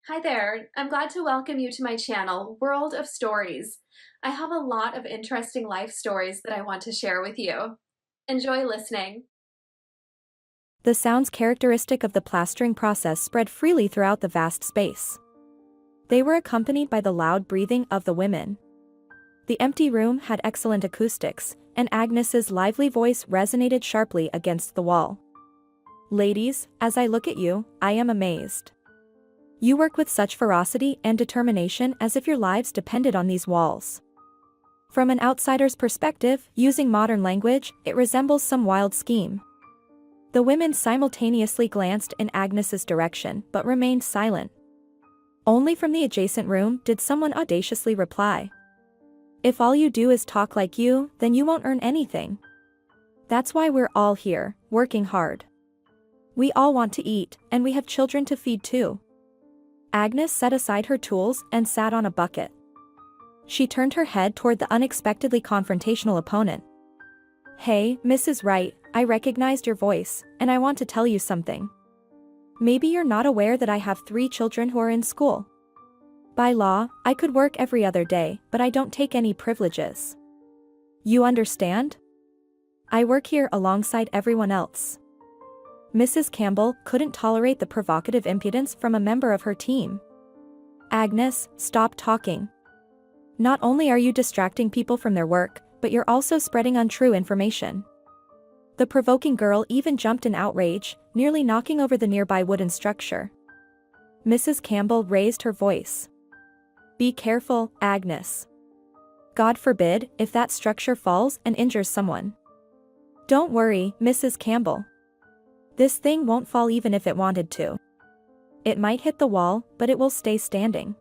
Hi there. I'm glad to welcome you to my channel, World of Stories. I have a lot of interesting life stories that I want to share with you. Enjoy listening. The sounds characteristic of the plastering process spread freely throughout the vast space. They were accompanied by the loud breathing of the women. The empty room had excellent acoustics, and Agnes's lively voice resonated sharply against the wall. Ladies, as I look at you, I am amazed. You work with such ferocity and determination as if your lives depended on these walls. From an outsider's perspective, using modern language, it resembles some wild scheme. The women simultaneously glanced in Agnes's direction but remained silent. Only from the adjacent room did someone audaciously reply. If all you do is talk like you, then you won't earn anything. That's why we're all here, working hard. We all want to eat, and we have children to feed too. Agnes set aside her tools and sat on a bucket. She turned her head toward the unexpectedly confrontational opponent. Hey, Mrs. Wright, I recognized your voice, and I want to tell you something. Maybe you're not aware that I have 3 children who are in school. By law, I could work every other day, but I don't take any privileges. You understand? I work here alongside everyone else. Mrs. Campbell couldn't tolerate the provocative impudence from a member of her team. Agnes, stop talking. Not only are you distracting people from their work, but you're also spreading untrue information. The provoking girl even jumped in outrage, nearly knocking over the nearby wooden structure. Mrs. Campbell raised her voice. Be careful, Agnes. God forbid if that structure falls and injures someone. Don't worry, Mrs. Campbell. This thing won't fall even if it wanted to. It might hit the wall, but it will stay standing.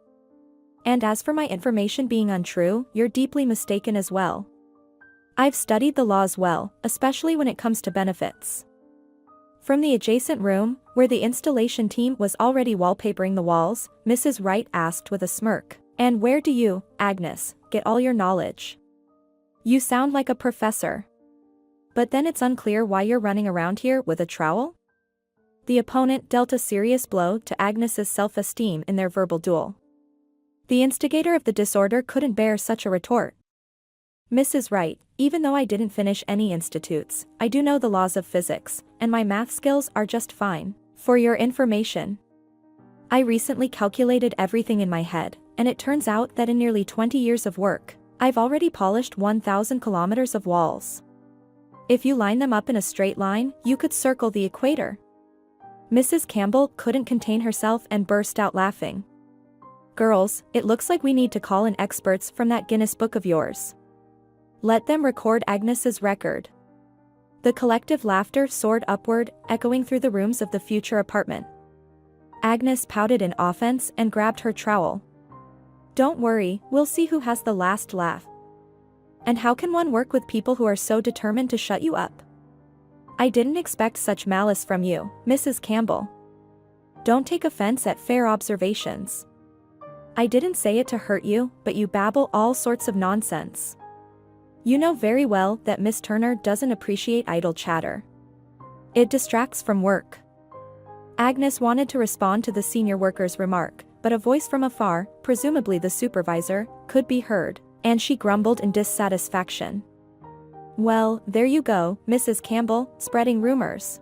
And as for my information being untrue, you're deeply mistaken as well. I've studied the laws well, especially when it comes to benefits. From the adjacent room, where the installation team was already wallpapering the walls, Mrs. Wright asked with a smirk, and where do you, Agnes, get all your knowledge? You sound like a professor. But then it's unclear why you're running around here with a trowel? The opponent dealt a serious blow to Agnes's self-esteem in their verbal duel. The instigator of the disorder couldn't bear such a retort. Mrs. Wright, even though I didn't finish any institutes, I do know the laws of physics, and my math skills are just fine. For your information, I recently calculated everything in my head, and it turns out that in nearly 20 years of work, I've already polished 1,000 kilometers of walls. If you line them up in a straight line, you could circle the equator. Mrs. Campbell couldn't contain herself and burst out laughing. Girls, it looks like we need to call in experts from that Guinness Book of yours. Let them record Agnes's record. The collective laughter soared upward, echoing through the rooms of the future apartment. Agnes pouted in offense and grabbed her trowel. Don't worry, we'll see who has the last laugh. And how can one work with people who are so determined to shut you up? I didn't expect such malice from you, Mrs. Campbell. Don't take offense at fair observations. I didn't say it to hurt you, but you babble all sorts of nonsense. You know very well that Miss Turner doesn't appreciate idle chatter. It distracts from work. Agnes wanted to respond to the senior worker's remark, but a voice from afar, presumably the supervisor, could be heard, and she grumbled in dissatisfaction. Well, there you go, Mrs. Campbell, spreading rumors.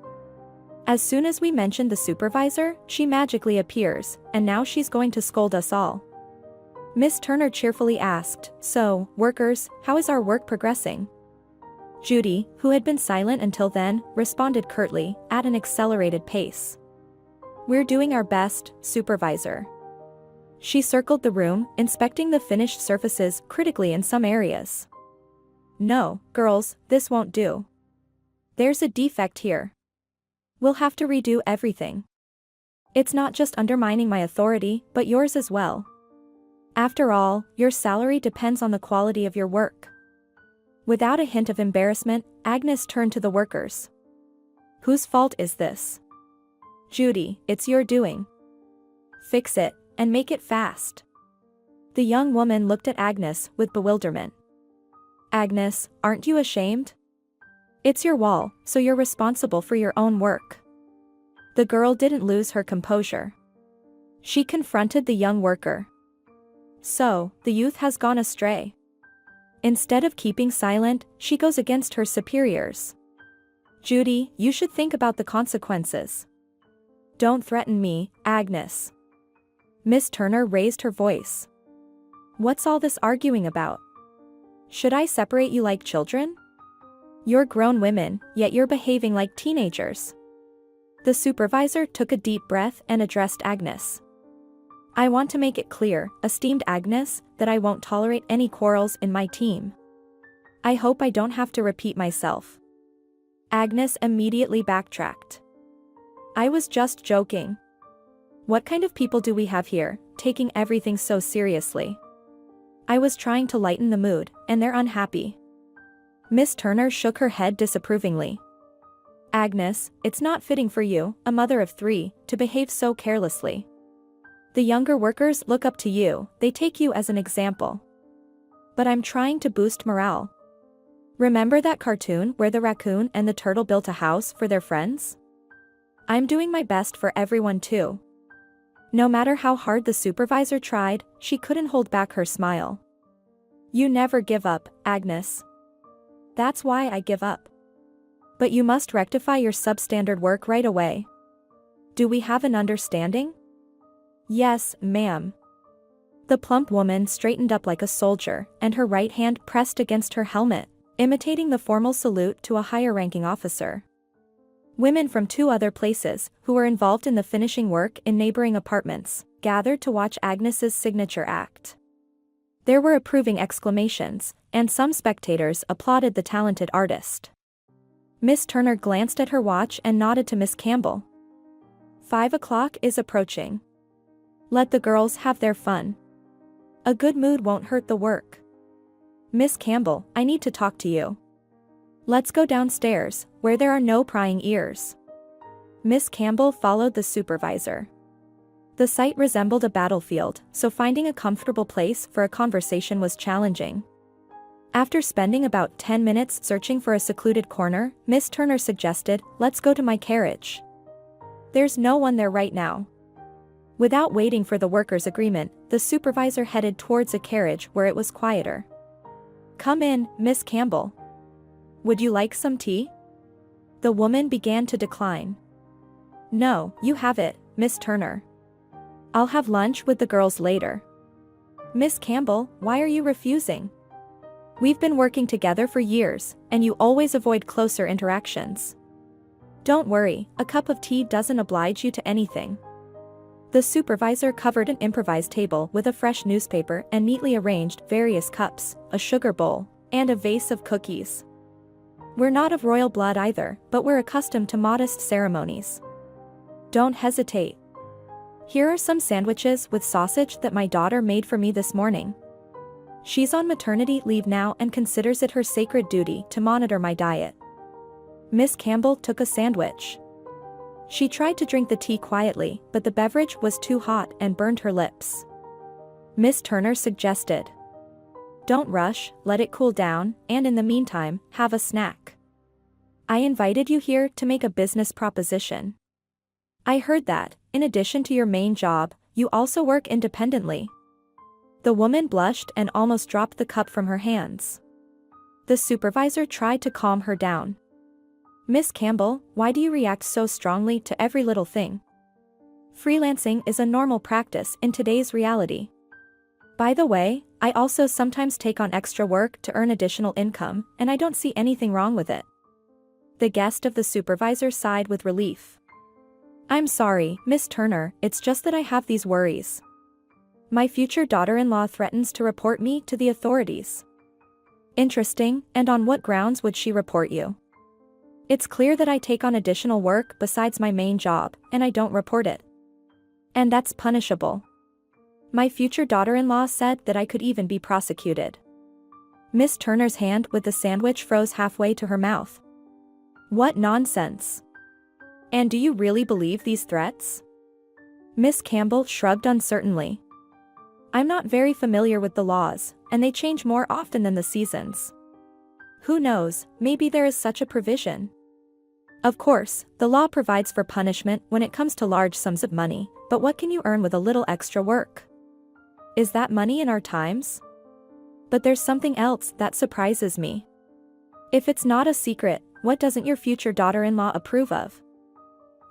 As soon as we mention the supervisor, she magically appears, and now she's going to scold us all. Miss Turner cheerfully asked, so, workers, how is our work progressing? Judy, who had been silent until then, responded curtly, at an accelerated pace. We're doing our best, supervisor. She circled the room, inspecting the finished surfaces critically in some areas. No, girls, this won't do. There's a defect here. We'll have to redo everything. It's not just undermining my authority, but yours as well. After all, your salary depends on the quality of your work. Without a hint of embarrassment, Agnes turned to the workers. Whose fault is this? Judy, it's your doing. Fix it, and make it fast. The young woman looked at Agnes with bewilderment. Agnes, aren't you ashamed? It's your wall, so you're responsible for your own work. The girl didn't lose her composure. She confronted the young worker. So, the youth has gone astray. Instead of keeping silent, she goes against her superiors. Judy, you should think about the consequences. Don't threaten me, Agnes. Miss Turner raised her voice. What's all this arguing about? Should I separate you like children? You're grown women, yet you're behaving like teenagers. The supervisor took a deep breath and addressed Agnes. I want to make it clear, esteemed Agnes, that I won't tolerate any quarrels in my team. I hope I don't have to repeat myself. Agnes immediately backtracked. I was just joking. What kind of people do we have here, taking everything so seriously? I was trying to lighten the mood, and they're unhappy. Miss Turner shook her head disapprovingly. Agnes, it's not fitting for you, a mother of 3, to behave so carelessly. The younger workers look up to you, they take you as an example. But I'm trying to boost morale. Remember that cartoon where the raccoon and the turtle built a house for their friends? I'm doing my best for everyone too. No matter how hard the supervisor tried, she couldn't hold back her smile. You never give up, Agnes. That's why I give up. But you must rectify your substandard work right away. Do we have an understanding? Yes, ma'am. The plump woman straightened up like a soldier, and her right hand pressed against her helmet, imitating the formal salute to a higher-ranking officer. Women from 2 other places, who were involved in the finishing work in neighboring apartments, gathered to watch Agnes's signature act. There were approving exclamations, and some spectators applauded the talented artist. Miss Turner glanced at her watch and nodded to Miss Campbell. 5 o'clock is approaching. Let the girls have their fun. A good mood won't hurt the work. Miss Campbell, I need to talk to you. Let's go downstairs, where there are no prying ears. Miss Campbell followed the supervisor. The site resembled a battlefield, so finding a comfortable place for a conversation was challenging. After spending about 10 minutes searching for a secluded corner, Miss Turner suggested, let's go to my carriage. There's no one there right now. Without waiting for the workers' agreement, the supervisor headed towards a carriage where it was quieter. Come in, Miss Campbell. Would you like some tea? The woman began to decline. No, you have it, Miss Turner. I'll have lunch with the girls later. Miss Campbell, why are you refusing? We've been working together for years, and you always avoid closer interactions. Don't worry, a cup of tea doesn't oblige you to anything. The supervisor covered an improvised table with a fresh newspaper and neatly arranged various cups, a sugar bowl, and a vase of cookies. We're not of royal blood either, but we're accustomed to modest ceremonies. Don't hesitate. Here are some sandwiches with sausage that my daughter made for me this morning. She's on maternity leave now and considers it her sacred duty to monitor my diet. Miss Campbell took a sandwich. She tried to drink the tea quietly, but the beverage was too hot and burned her lips. Miss Turner suggested, don't rush, let it cool down, and in the meantime, have a snack. I invited you here to make a business proposition. I heard that, in addition to your main job, you also work independently. The woman blushed and almost dropped the cup from her hands. The supervisor tried to calm her down. Miss Campbell, why do you react so strongly to every little thing? Freelancing is a normal practice in today's reality. By the way, I also sometimes take on extra work to earn additional income, and I don't see anything wrong with it. The guest of the supervisor sighed with relief. I'm sorry, Miss Turner, it's just that I have these worries. My future daughter-in-law threatens to report me to the authorities. Interesting, and on what grounds would she report you? It's clear that I take on additional work besides my main job, and I don't report it. And that's punishable. My future daughter-in-law said that I could even be prosecuted. Miss Turner's hand with the sandwich froze halfway to her mouth. What nonsense. And do you really believe these threats? Miss Campbell shrugged uncertainly. I'm not very familiar with the laws, and they change more often than the seasons. Who knows, maybe there is such a provision. Of course, the law provides for punishment when it comes to large sums of money, But what can you earn with a little extra work? Is that money in our times? But there's something else that surprises me. If it's not a secret, what doesn't your future daughter-in-law approve of?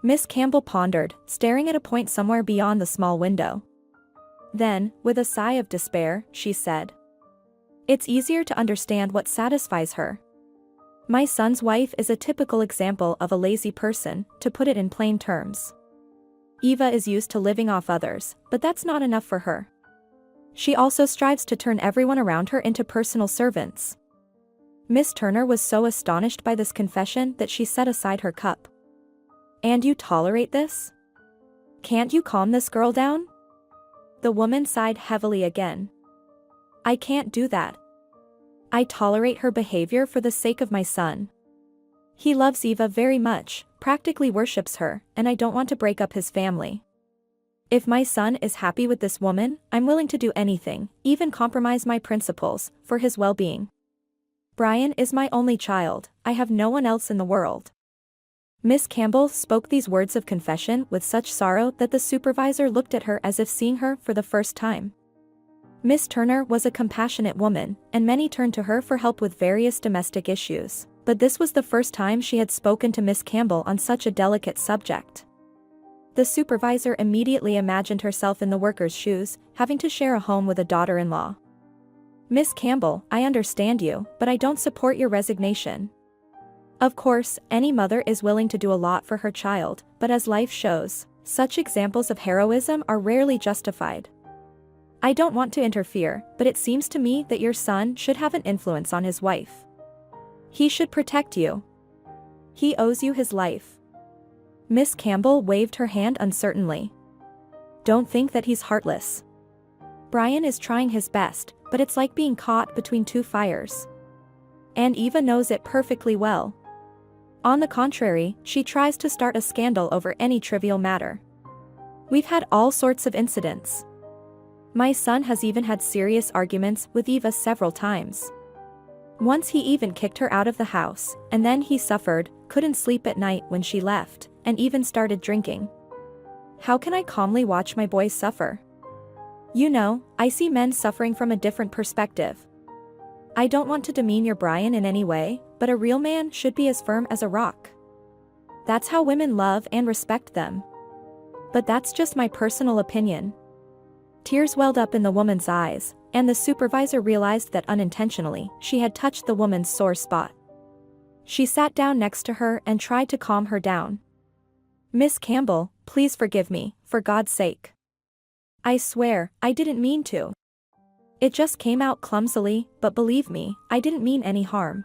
Miss Campbell pondered, staring at a point somewhere beyond the small window. Then, with a sigh of despair, she said, "It's easier to understand what satisfies her. My son's wife is a typical example of a lazy person, to put it in plain terms. Eva is used to living off others, but that's not enough for her. She also strives to turn everyone around her into personal servants." Miss Turner was so astonished by this confession that she set aside her cup. "And you tolerate this? Can't you calm this girl down?" The woman sighed heavily again. "I can't do that. I tolerate her behavior for the sake of my son. He loves Eva very much, practically worships her, and I don't want to break up his family. If my son is happy with this woman, I'm willing to do anything, even compromise my principles, for his well-being. Brian is my only child, I have no one else in the world." Miss Campbell spoke these words of confession with such sorrow that the supervisor looked at her as if seeing her for the first time. Miss Turner was a compassionate woman, and many turned to her for help with various domestic issues, but this was the first time she had spoken to Miss Campbell on such a delicate subject. The supervisor immediately imagined herself in the worker's shoes, having to share a home with a daughter-in-law. "Miss Campbell, I understand you, but I don't support your resignation. Of course, any mother is willing to do a lot for her child, but as life shows, such examples of heroism are rarely justified. I don't want to interfere, but it seems to me that your son should have an influence on his wife. He should protect you. He owes you his life." Miss Campbell waved her hand uncertainly. "Don't think that he's heartless. Brian is trying his best, but it's like being caught between two fires. And Eva knows it perfectly well. On the contrary, she tries to start a scandal over any trivial matter. We've had all sorts of incidents. My son has even had serious arguments with Eva several times. Once he even kicked her out of the house, and then he suffered, couldn't sleep at night when she left, and even started drinking. How can I calmly watch my boys suffer? You know, I see men suffering from a different perspective. I don't want to demean your Brian in any way, but a real man should be as firm as a rock. That's how women love and respect them. But that's just my personal opinion." Tears welled up in the woman's eyes, and the supervisor realized that unintentionally, she had touched the woman's sore spot. She sat down next to her and tried to calm her down. "Miss Campbell, please forgive me, for God's sake. I swear, I didn't mean to. It just came out clumsily, but believe me, I didn't mean any harm.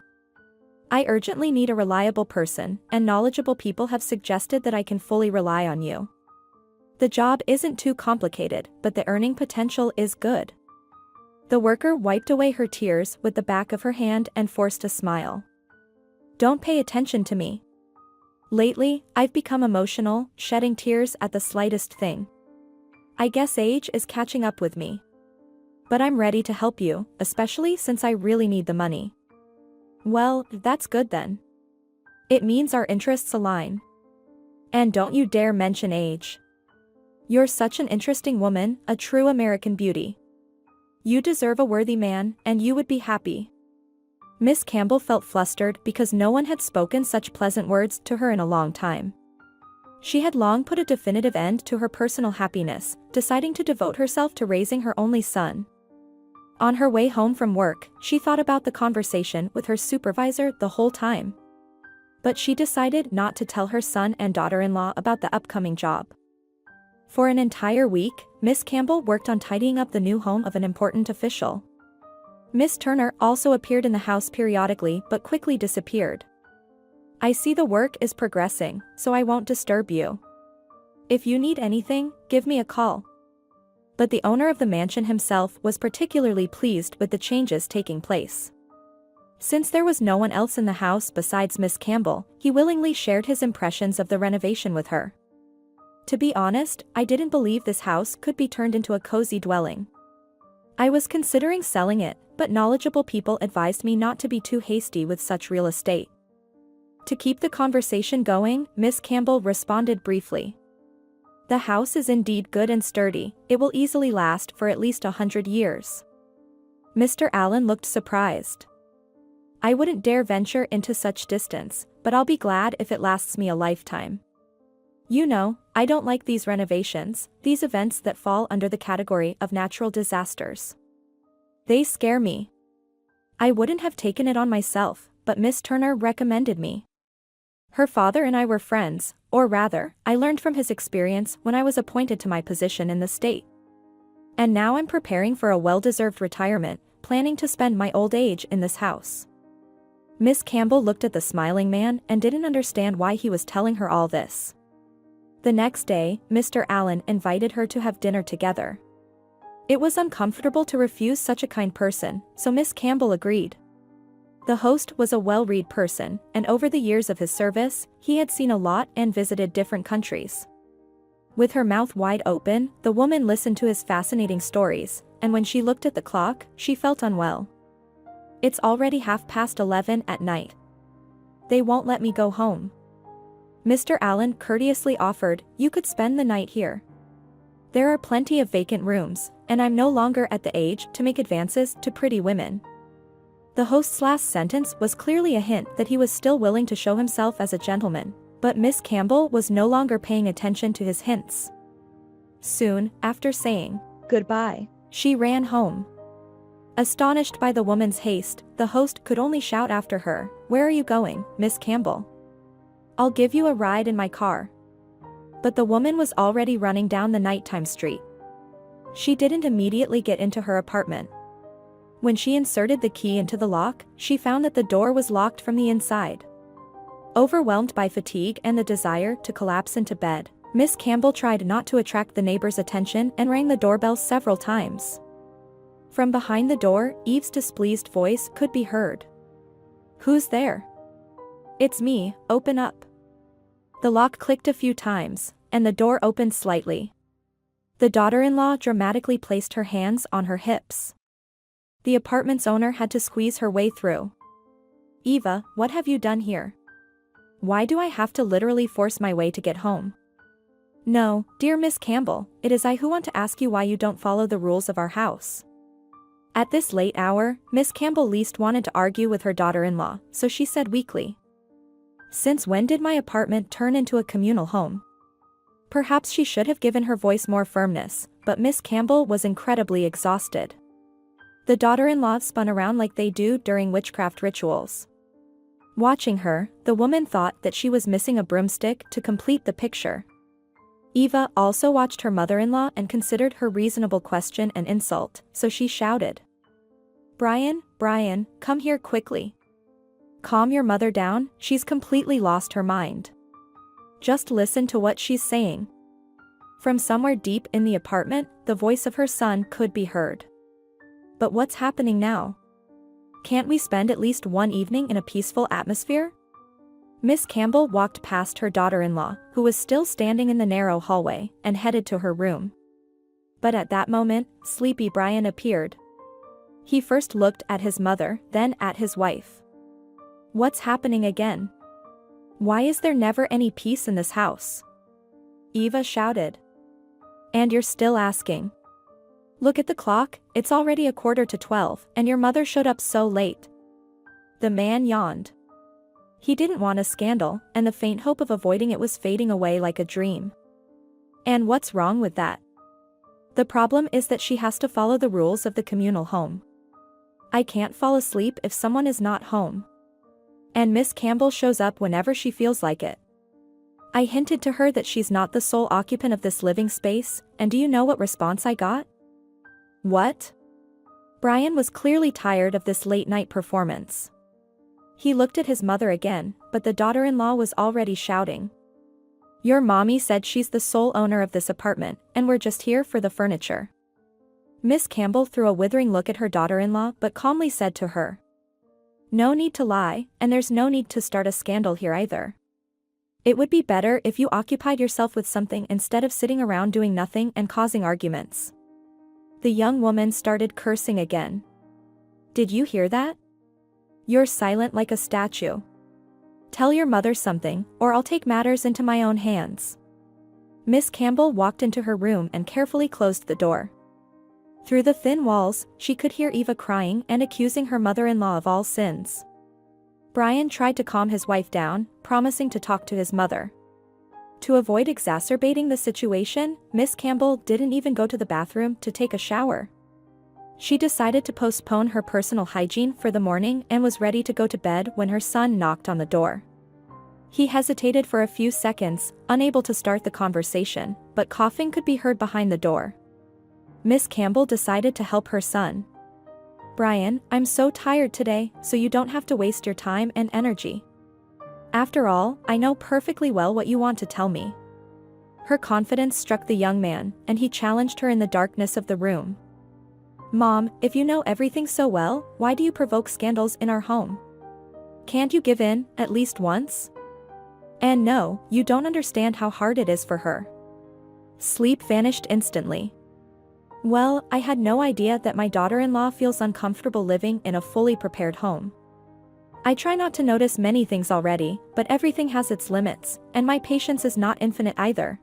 I urgently need a reliable person, and knowledgeable people have suggested that I can fully rely on you. The job isn't too complicated, but the earning potential is good." The worker wiped away her tears with the back of her hand and forced a smile. "Don't pay attention to me. Lately, I've become emotional, shedding tears at the slightest thing. I guess age is catching up with me. But I'm ready to help you, especially since I really need the money." "Well, that's good then. It means our interests align. And don't you dare mention age. You're such an interesting woman, a true American beauty. You deserve a worthy man, and you would be happy." Miss Campbell felt flustered because no one had spoken such pleasant words to her in a long time. She had long put a definitive end to her personal happiness, deciding to devote herself to raising her only son. On her way home from work, she thought about the conversation with her supervisor the whole time. But she decided not to tell her son and daughter-in-law about the upcoming job. For an entire week, Miss Campbell worked on tidying up the new home of an important official. Miss Turner also appeared in the house periodically but quickly disappeared. "I see the work is progressing, so I won't disturb you. If you need anything, give me a call." But the owner of the mansion himself was particularly pleased with the changes taking place. Since there was no one else in the house besides Miss Campbell, he willingly shared his impressions of the renovation with her. "To be honest, I didn't believe this house could be turned into a cozy dwelling. I was considering selling it, but knowledgeable people advised me not to be too hasty with such real estate." To keep the conversation going, Miss Campbell responded briefly. The house is indeed good and sturdy, it will easily last for at least 100 years. Mr. Allen looked surprised. I wouldn't dare venture into such distance, but I'll be glad if it lasts me a lifetime. You know, I don't like these renovations, these events that fall under the category of natural disasters. They scare me. I wouldn't have taken it on myself, but Miss Turner recommended me. Her father and I were friends, or rather, I learned from his experience when I was appointed to my position in the state. And now I'm preparing for a well-deserved retirement, planning to spend my old age in this house. Miss Campbell looked at the smiling man and didn't understand why he was telling her all this. The next day, Mr. Allen invited her to have dinner together. It was uncomfortable to refuse such a kind person, so Miss Campbell agreed. The host was a well-read person, and over the years of his service, he had seen a lot and visited different countries. With her mouth wide open, the woman listened to his fascinating stories, and when she looked at the clock, she felt unwell. It's already 11:30 at night. They won't let me go home. Mr. Allen courteously offered, you could spend the night here. There are plenty of vacant rooms, and I'm no longer at the age to make advances to pretty women. The host's last sentence was clearly a hint that he was still willing to show himself as a gentleman, but Miss Campbell was no longer paying attention to his hints. Soon, after saying goodbye, she ran home. Astonished by the woman's haste, the host could only shout after her, "Where are you going, Miss Campbell? I'll give you a ride in my car." But the woman was already running down the nighttime street. She didn't immediately get into her apartment. When she inserted the key into the lock, she found that the door was locked from the inside. Overwhelmed by fatigue and the desire to collapse into bed, Miss Campbell tried not to attract the neighbors' attention and rang the doorbell several times. From behind the door, Eve's displeased voice could be heard. "Who's there?" "It's me, open up." The lock clicked a few times, and the door opened slightly. The daughter-in-law dramatically placed her hands on her hips. The apartment's owner had to squeeze her way through. "Eva, what have you done here? Why do I have to literally force my way to get home?" "No, dear Miss Campbell, it is I who want to ask you why you don't follow the rules of our house." At this late hour, Miss Campbell least wanted to argue with her daughter-in-law, so she said weakly, "Since when did my apartment turn into a communal home?" Perhaps she should have given her voice more firmness, but Miss Campbell was incredibly exhausted. The daughter-in-law spun around like they do during witchcraft rituals. Watching her, the woman thought that she was missing a broomstick to complete the picture. Eva also watched her mother-in-law and considered her reasonable question an insult, so she shouted, Brian, come here quickly. Calm your mother down, she's completely lost her mind. Just listen to what she's saying." From somewhere deep in the apartment, the voice of her son could be heard. "But what's happening now? Can't we spend at least one evening in a peaceful atmosphere?" Miss Campbell walked past her daughter-in-law, who was still standing in the narrow hallway, and headed to her room. But at that moment, sleepy Brian appeared. He first looked at his mother, then at his wife. "What's happening again? Why is there never any peace in this house?" Eva shouted. "And you're still asking? Look at the clock, it's already 11:45, and your mother showed up so late." The man yawned. He didn't want a scandal, and the faint hope of avoiding it was fading away like a dream. And what's wrong with that? The problem is that she has to follow the rules of the communal home. I can't fall asleep if someone is not home. And Miss Campbell shows up whenever she feels like it. I hinted to her that she's not the sole occupant of this living space, and do you know what response I got? What? Brian was clearly tired of this late-night performance. He looked at his mother again, but the daughter-in-law was already shouting. "Your mommy said she's the sole owner of this apartment, and we're just here for the furniture." Miss Campbell threw a withering look at her daughter-in-law but calmly said to her, "No need to lie, and there's no need to start a scandal here either. It would be better if you occupied yourself with something instead of sitting around doing nothing and causing arguments." The young woman started cursing again. "Did you hear that? You're silent like a statue. Tell your mother something, or I'll take matters into my own hands." Miss Campbell walked into her room and carefully closed the door. Through the thin walls, she could hear Eva crying and accusing her mother-in-law of all sins. Brian tried to calm his wife down, promising to talk to his mother. To avoid exacerbating the situation, Miss Campbell didn't even go to the bathroom to take a shower. She decided to postpone her personal hygiene for the morning and was ready to go to bed when her son knocked on the door. He hesitated for a few seconds, unable to start the conversation, but coughing could be heard behind the door. Miss Campbell decided to help her son. "Brian, I'm so tired today, so you don't have to waste your time and energy. After all, I know perfectly well what you want to tell me." Her confidence struck the young man, and he challenged her in the darkness of the room. "Mom, if you know everything so well, why do you provoke scandals in our home? Can't you give in, at least once? And no, you don't understand how hard it is for her." Sleep vanished instantly. "Well, I had no idea that my daughter-in-law feels uncomfortable living in a fully prepared home. I try not to notice many things already, but everything has its limits, and my patience is not infinite either.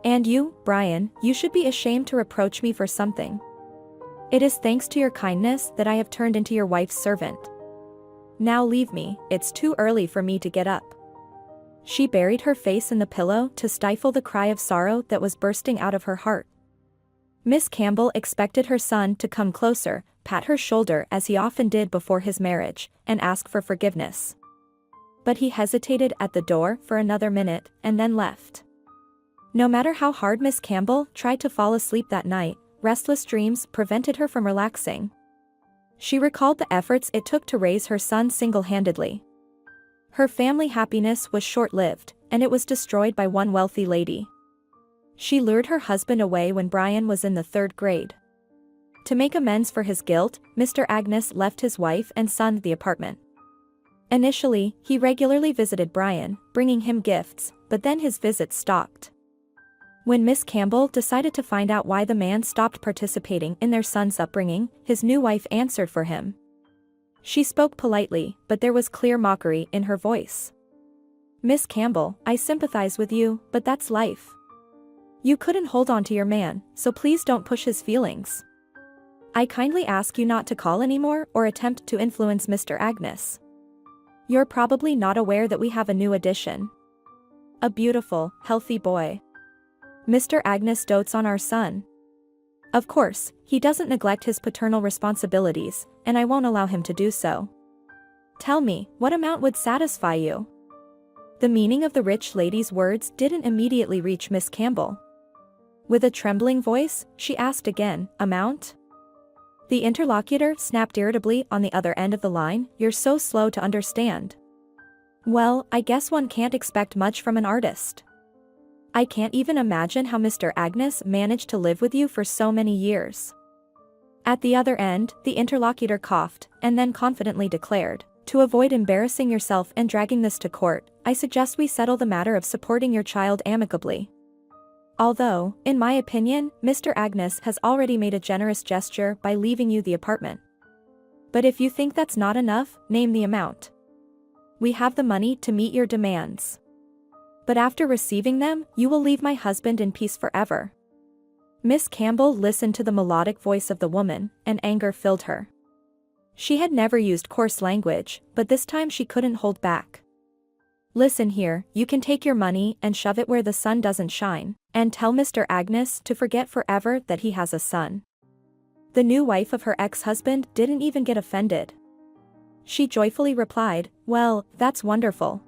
And you, Brian, you should be ashamed to reproach me for something. It is thanks to your kindness that I have turned into your wife's servant. Now leave me, it's too early for me to get up." She buried her face in the pillow to stifle the cry of sorrow that was bursting out of her heart. Miss Campbell expected her son to come closer, pat her shoulder as he often did before his marriage, and ask for forgiveness. But he hesitated at the door for another minute, and then left. No matter how hard Miss Campbell tried to fall asleep that night, restless dreams prevented her from relaxing. She recalled the efforts it took to raise her son single-handedly. Her family happiness was short-lived, and it was destroyed by one wealthy lady. She lured her husband away when Brian was in the 3rd grade. To make amends for his guilt, Mr. Agnes left his wife and son at the apartment. Initially, he regularly visited Brian, bringing him gifts, but then his visits stopped. When Miss Campbell decided to find out why the man stopped participating in their son's upbringing, his new wife answered for him. She spoke politely, but there was clear mockery in her voice. "Miss Campbell, I sympathize with you, but that's life. You couldn't hold on to your man, so please don't push his feelings. I kindly ask you not to call anymore or attempt to influence Mr. Agnes. You're probably not aware that we have a new addition. A beautiful, healthy boy. Mr. Agnes dotes on our son. Of course, he doesn't neglect his paternal responsibilities, and I won't allow him to do so. Tell me, what amount would satisfy you?" The meaning of the rich lady's words didn't immediately reach Miss Campbell. With a trembling voice, she asked again, "Amount?" The interlocutor snapped irritably on the other end of the line, "You're so slow to understand. Well, I guess one can't expect much from an artist. I can't even imagine how Mr. Agnes managed to live with you for so many years." At the other end, the interlocutor coughed, and then confidently declared, "To avoid embarrassing yourself and dragging this to court, I suggest we settle the matter of supporting your child amicably. Although, in my opinion, Mr. Agnes has already made a generous gesture by leaving you the apartment. But if you think that's not enough, name the amount. We have the money to meet your demands. But after receiving them, you will leave my husband in peace forever." Miss Campbell listened to the melodic voice of the woman, and anger filled her. She had never used coarse language, but this time she couldn't hold back. "Listen here, you can take your money and shove it where the sun doesn't shine, and tell Mr. Agnes to forget forever that he has a son." The new wife of her ex-husband didn't even get offended. She joyfully replied, "Well, that's wonderful.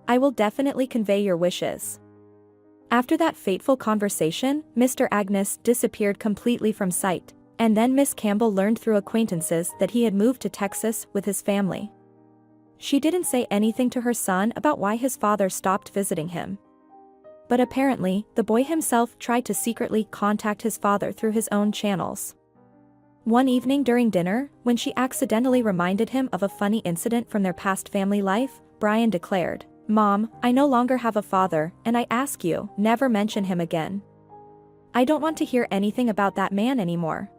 I will definitely convey your wishes." After that fateful conversation, Mr. Agnes disappeared completely from sight, and then Miss Campbell learned through acquaintances that he had moved to Texas with his family. She didn't say anything to her son about why his father stopped visiting him. But apparently, the boy himself tried to secretly contact his father through his own channels. One evening during dinner, when she accidentally reminded him of a funny incident from their past family life, Brian declared, "Mom, I no longer have a father, and I ask you, never mention him again. I don't want to hear anything about that man anymore."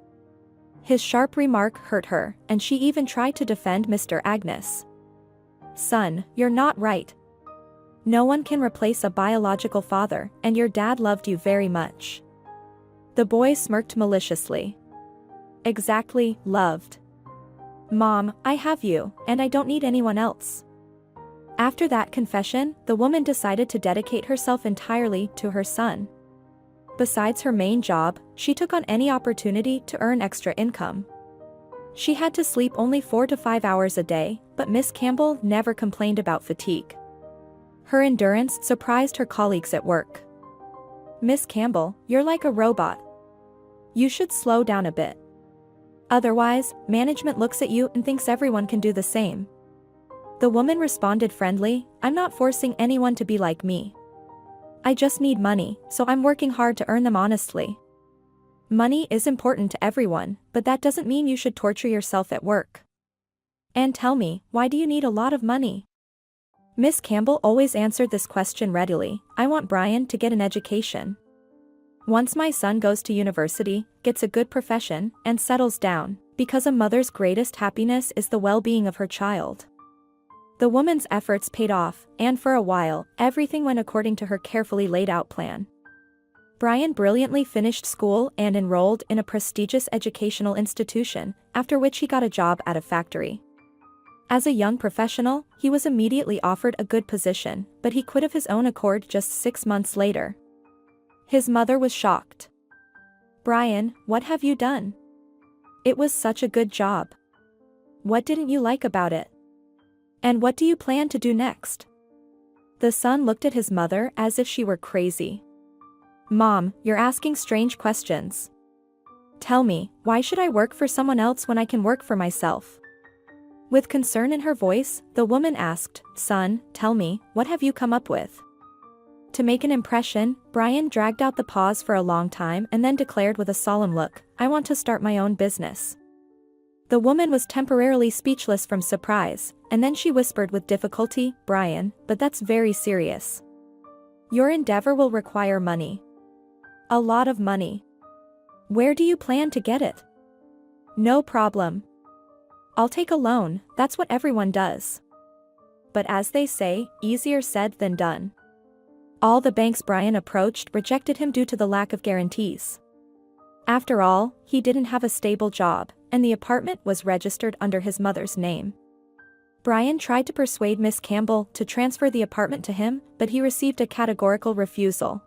His sharp remark hurt her, and she even tried to defend Mr. Agnes. "Son, you're not right. No one can replace a biological father, and your dad loved you very much." The boy smirked maliciously. "Exactly, loved. Mom, I have you, and I don't need anyone else." After that confession, the woman decided to dedicate herself entirely to her son. Besides her main job, she took on any opportunity to earn extra income. She had to sleep only 4 to 5 hours a day, but Miss Campbell never complained about fatigue. Her endurance surprised her colleagues at work. "Miss Campbell, you're like a robot. You should slow down a bit. Otherwise, management looks at you and thinks everyone can do the same." The woman responded friendly, "I'm not forcing anyone to be like me. I just need money, so I'm working hard to earn them honestly. Money is important to everyone, but that doesn't mean you should torture yourself at work. And tell me, why do you need a lot of money?" Miss Campbell always answered this question readily. "I want Brian to get an education. Once my son goes to university, gets a good profession, and settles down, because a mother's greatest happiness is the well-being of her child." The woman's efforts paid off, and for a while, everything went according to her carefully laid-out plan. Brian brilliantly finished school and enrolled in a prestigious educational institution, after which he got a job at a factory. As a young professional, he was immediately offered a good position, but he quit of his own accord just 6 months later. His mother was shocked. "Brian, what have you done? It was such a good job. What didn't you like about it? And what do you plan to do next?" The son looked at his mother as if she were crazy. "Mom, you're asking strange questions. Tell me, why should I work for someone else when I can work for myself?" With concern in her voice, the woman asked, "Son, tell me, what have you come up with?" To make an impression, Brian dragged out the pause for a long time and then declared with a solemn look, "I want to start my own business." The woman was temporarily speechless from surprise, and then she whispered with difficulty, "Brian, but that's very serious. Your endeavor will require money. A lot of money. Where do you plan to get it?" "No problem. I'll take a loan, that's what everyone does. But as they say, easier said than done." All the banks Brian approached rejected him due to the lack of guarantees. After all, he didn't have a stable job, and the apartment was registered under his mother's name. Brian tried to persuade Miss Campbell to transfer the apartment to him, but he received a categorical refusal.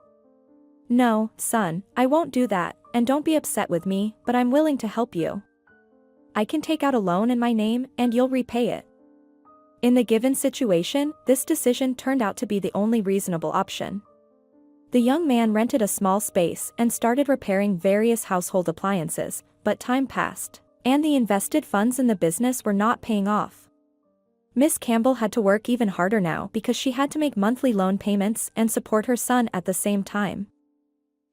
"No, son, I won't do that, and don't be upset with me, but I'm willing to help you. I can take out a loan in my name, and you'll repay it." In the given situation, this decision turned out to be the only reasonable option. The young man rented a small space and started repairing various household appliances, but time passed, and the invested funds in the business were not paying off. Miss Campbell had to work even harder now because she had to make monthly loan payments and support her son at the same time.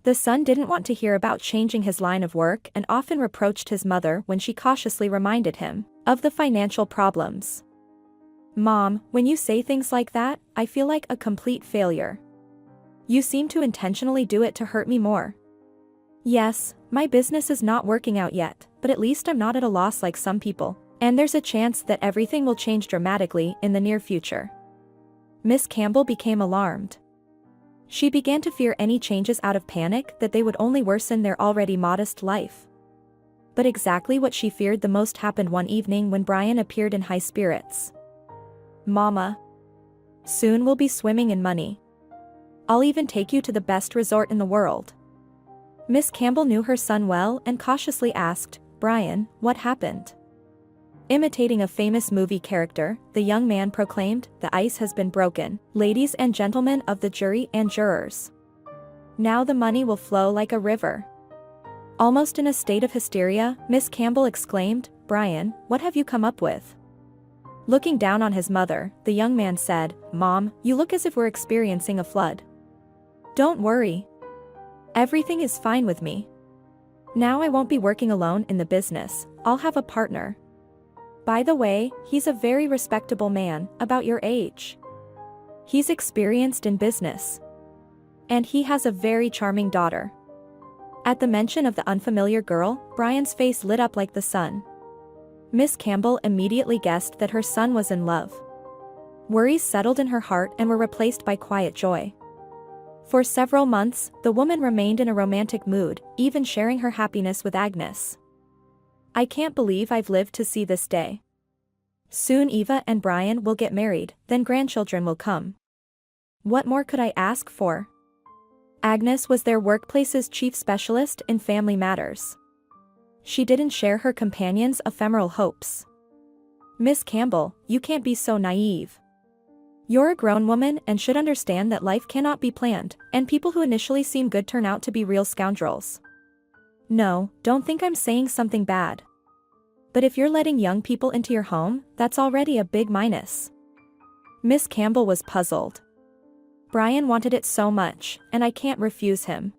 The son didn't want to hear about changing his line of work and often reproached his mother when she cautiously reminded him of the financial problems. "Mom, when you say things like that, I feel like a complete failure. You seem to intentionally do it to hurt me more. Yes, my business is not working out yet, but at least I'm not at a loss like some people, and there's a chance that everything will change dramatically in the near future." Miss Campbell became alarmed. She began to fear any changes out of panic that they would only worsen their already modest life. But exactly what she feared the most happened one evening when Brian appeared in high spirits. "Mama, soon we'll be swimming in money. I'll even take you to the best resort in the world." Miss Campbell knew her son well and cautiously asked, "Brian, what happened?" Imitating a famous movie character, the young man proclaimed, "The ice has been broken, ladies and gentlemen of the jury and jurors. Now the money will flow like a river." Almost in a state of hysteria, Miss Campbell exclaimed, "Brian, what have you come up with?" Looking down on his mother, the young man said, "Mom, you look as if we're experiencing a flood. Don't worry. Everything is fine with me. Now I won't be working alone in the business, I'll have a partner. By the way, he's a very respectable man, about your age. He's experienced in business. And he has a very charming daughter." At the mention of the unfamiliar girl, Brian's face lit up like the sun. Miss Campbell immediately guessed that her son was in love. Worries settled in her heart and were replaced by quiet joy. For several months, the woman remained in a romantic mood, even sharing her happiness with Agnes. "I can't believe I've lived to see this day. Soon Eva and Brian will get married, then grandchildren will come. What more could I ask for?" Agnes was their workplace's chief specialist in family matters. She didn't share her companion's ephemeral hopes. "Miss Campbell, you can't be so naive. You're a grown woman and should understand that life cannot be planned, and people who initially seem good turn out to be real scoundrels. No, don't think I'm saying something bad. But if you're letting young people into your home, that's already a big minus." Miss Campbell was puzzled. "Brian wanted it so much, and I can't refuse him.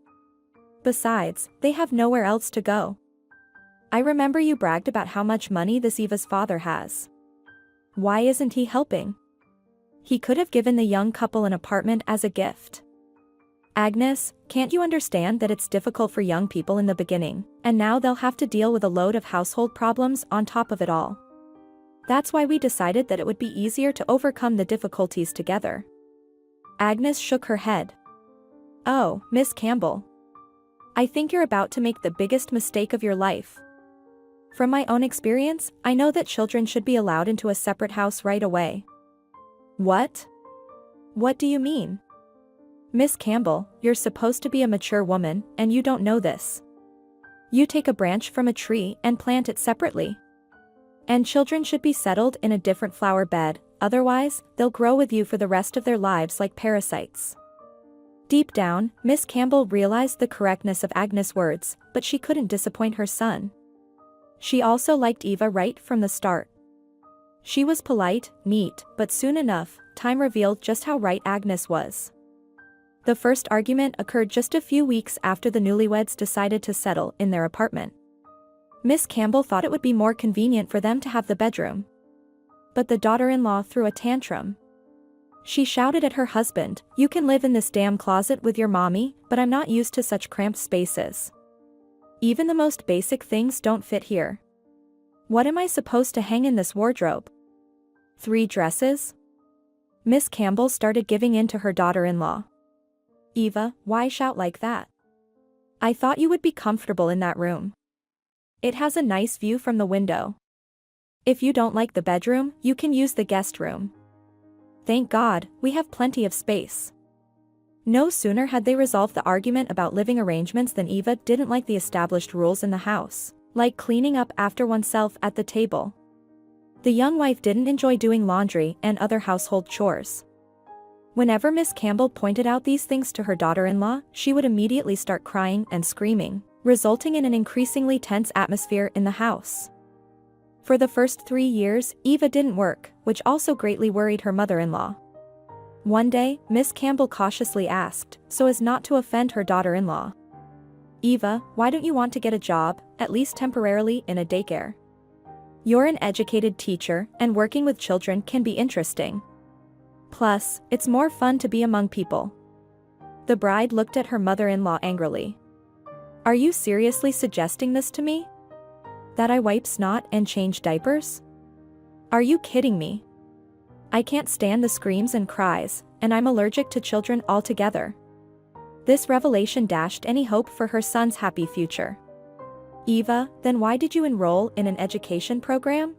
Besides, they have nowhere else to go. I remember you bragged about how much money this Eva's father has. Why isn't he helping? He could have given the young couple an apartment as a gift." "Agnes, can't you understand that it's difficult for young people in the beginning, and now they'll have to deal with a load of household problems on top of it all? That's why we decided that it would be easier to overcome the difficulties together." Agnes shook her head. "Oh, Miss Campbell. I think you're about to make the biggest mistake of your life. From my own experience, I know that children should be allowed into a separate house right away." "What? What do you mean? Miss Campbell, you're supposed to be a mature woman, and you don't know this. You take a branch from a tree and plant it separately. And children should be settled in a different flower bed, otherwise, they'll grow with you for the rest of their lives like parasites." Deep down, Miss Campbell realized the correctness of Agnes' words, but she couldn't disappoint her son. She also liked Eva right from the start. She was polite, neat, but soon enough, time revealed just how right Agnes was. The first argument occurred just a few weeks after the newlyweds decided to settle in their apartment. Miss Campbell thought it would be more convenient for them to have the bedroom. But the daughter-in-law threw a tantrum. She shouted at her husband, "You can live in this damn closet with your mommy, but I'm not used to such cramped spaces. Even the most basic things don't fit here. What am I supposed to hang in this wardrobe? 3 dresses?" Miss Campbell started giving in to her daughter-in-law. "Eva, why shout like that? I thought you would be comfortable in that room. It has a nice view from the window. If you don't like the bedroom, you can use the guest room. Thank God, we have plenty of space." No sooner had they resolved the argument about living arrangements than Eva didn't like the established rules in the house, like cleaning up after oneself at the table. The young wife didn't enjoy doing laundry and other household chores. Whenever Miss Campbell pointed out these things to her daughter-in-law, she would immediately start crying and screaming, resulting in an increasingly tense atmosphere in the house. For the first 3 years, Eva didn't work, which also greatly worried her mother-in-law. One day, Miss Campbell cautiously asked, so as not to offend her daughter-in-law, "Eva, why don't you want to get a job, at least temporarily, in a daycare? You're an educated teacher, and working with children can be interesting. Plus, it's more fun to be among people." The bride looked at her mother-in-law angrily. "Are you seriously suggesting this to me? That I wipe snot and change diapers? Are you kidding me? I can't stand the screams and cries, and I'm allergic to children altogether." This revelation dashed any hope for her son's happy future. "Eva, then why did you enroll in an education program?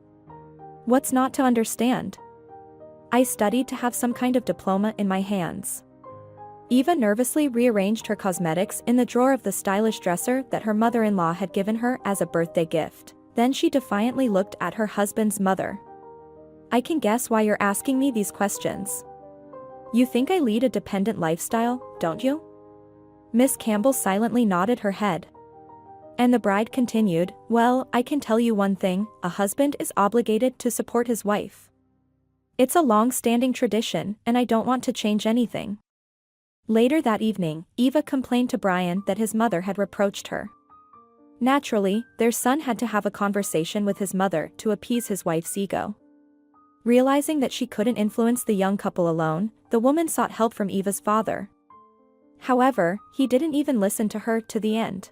What's not to understand? I studied to have some kind of diploma in my hands." Eva nervously rearranged her cosmetics in the drawer of the stylish dresser that her mother-in-law had given her as a birthday gift. Then she defiantly looked at her husband's mother. "I can guess why you're asking me these questions. You think I lead a dependent lifestyle, don't you?" Miss Campbell silently nodded her head. And the bride continued, "Well, I can tell you one thing, a husband is obligated to support his wife. It's a long-standing tradition, and I don't want to change anything." Later that evening, Eva complained to Brian that his mother had reproached her. Naturally, their son had to have a conversation with his mother to appease his wife's ego. Realizing that she couldn't influence the young couple alone, the woman sought help from Eva's father. However, he didn't even listen to her to the end.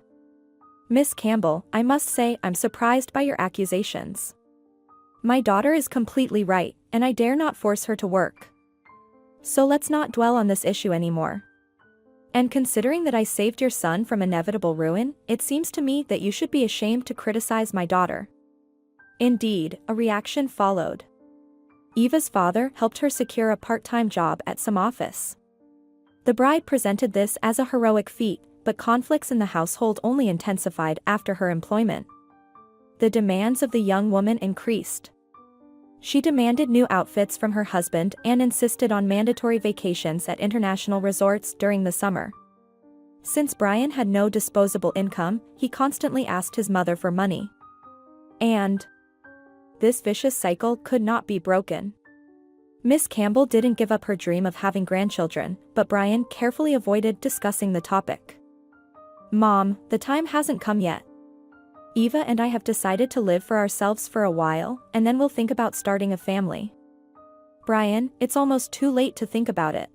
"Miss Campbell, I must say I'm surprised by your accusations. My daughter is completely right, and I dare not force her to work. So let's not dwell on this issue anymore. And considering that I saved your son from inevitable ruin, it seems to me that you should be ashamed to criticize my daughter." Indeed, a reaction followed. Eva's father helped her secure a part-time job at some office. The bride presented this as a heroic feat, but conflicts in the household only intensified after her employment. The demands of the young woman increased. She demanded new outfits from her husband and insisted on mandatory vacations at international resorts during the summer. Since Brian had no disposable income, he constantly asked his mother for money. And this vicious cycle could not be broken. Miss Campbell didn't give up her dream of having grandchildren, but Brian carefully avoided discussing the topic. "Mom, the time hasn't come yet. Eva and I have decided to live for ourselves for a while, and then we'll think about starting a family." "Brian, it's almost too late to think about it.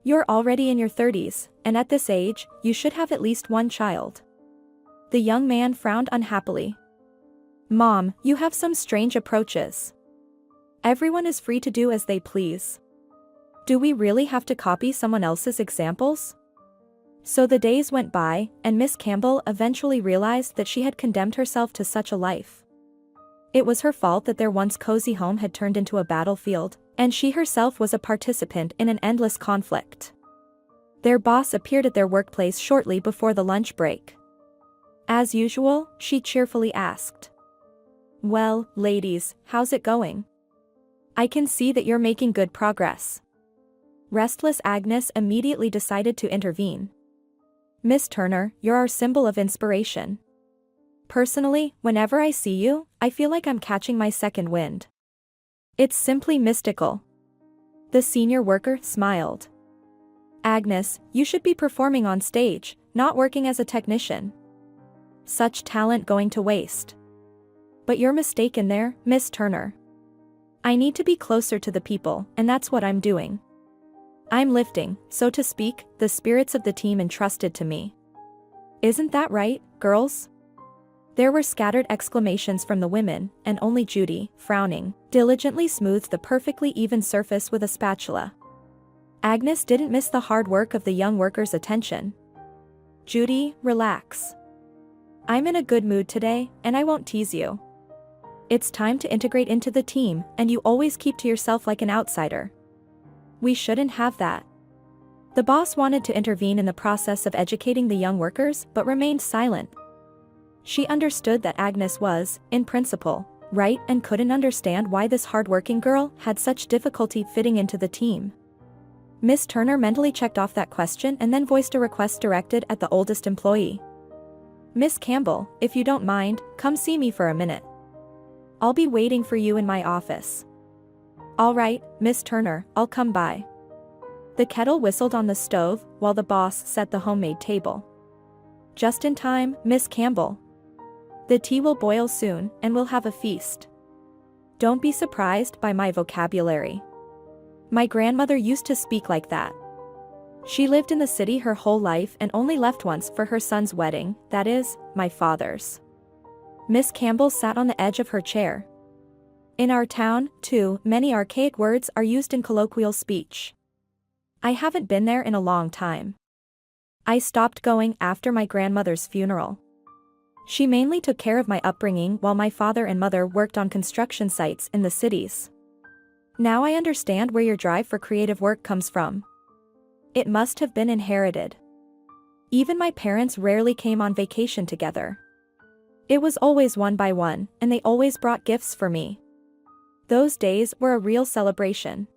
You're already in your 30s, and at this age, you should have at least one child." The young man frowned unhappily. "Mom, you have some strange approaches. Everyone is free to do as they please. Do we really have to copy someone else's examples?" So the days went by, and Miss Campbell eventually realized that she had condemned herself to such a life. It was her fault that their once cozy home had turned into a battlefield, and she herself was a participant in an endless conflict. Their boss appeared at their workplace shortly before the lunch break. As usual, she cheerfully asked, "Well, ladies, how's it going? I can see that you're making good progress." Restless Agnes immediately decided to intervene. "Miss Turner, you're our symbol of inspiration. Personally, whenever I see you, I feel like I'm catching my second wind. It's simply mystical." The senior worker smiled. "Agnes, you should be performing on stage, not working as a technician. Such talent going to waste." "But you're mistaken there, Miss Turner. I need to be closer to the people, and that's what I'm doing. I'm lifting, so to speak, the spirits of the team entrusted to me. Isn't that right, girls?" There were scattered exclamations from the women, and only Judy, frowning, diligently smoothed the perfectly even surface with a spatula. Agnes didn't miss the hard work of the young worker's attention. "Judy, relax. I'm in a good mood today, and I won't tease you. It's time to integrate into the team, and you always keep to yourself like an outsider. We shouldn't have that." The boss wanted to intervene in the process of educating the young workers but remained silent. She understood that Agnes was, in principle, right and couldn't understand why this hard-working girl had such difficulty fitting into the team. Miss Turner mentally checked off that question and then voiced a request directed at the oldest employee. "Miss Campbell, if you don't mind, come see me for a minute. I'll be waiting for you in my office." "All right, Miss Turner, I'll come by." The kettle whistled on the stove while the boss set the homemade table. "Just in time, Miss Campbell. The tea will boil soon, and we'll have a feast. Don't be surprised by my vocabulary. My grandmother used to speak like that. She lived in the city her whole life and only left once for her son's wedding, that is, my father's." Miss Campbell sat on the edge of her chair. "In our town, too, many archaic words are used in colloquial speech. I haven't been there in a long time. I stopped going after my grandmother's funeral. She mainly took care of my upbringing while my father and mother worked on construction sites in the cities. Now I understand where your drive for creative work comes from. It must have been inherited. Even my parents rarely came on vacation together. It was always one by one, and they always brought gifts for me. Those days were a real celebration.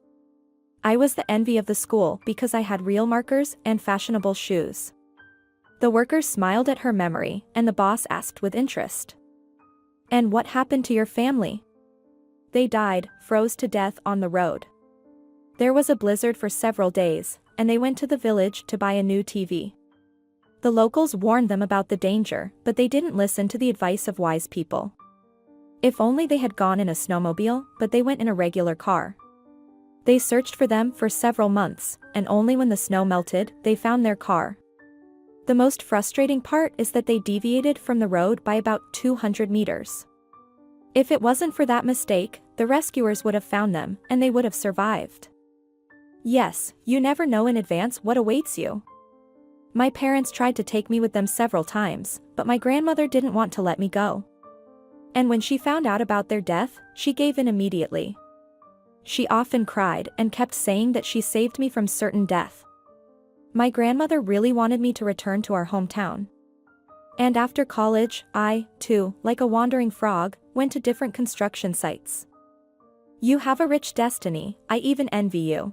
I was the envy of the school because I had real markers and fashionable shoes." The workers smiled at her memory, and the boss asked with interest, "And what happened to your family?" "They died, froze to death on the road. There was a blizzard for several days, and they went to the village to buy a new TV. The locals warned them about the danger, but they didn't listen to the advice of wise people. If only they had gone in a snowmobile, but they went in a regular car. They searched for them for several months, and only when the snow melted, they found their car. The most frustrating part is that they deviated from the road by about 200 meters. If it wasn't for that mistake, the rescuers would have found them, and they would have survived." Yes, you never know in advance what awaits you. My parents tried to take me with them several times, but my grandmother didn't want to let me go. And when she found out about their death, she gave in immediately. She often cried and kept saying that she saved me from certain death. My grandmother really wanted me to return to our hometown. And after college, I, too, like a wandering frog, went to different construction sites. You have a rich destiny, I even envy you.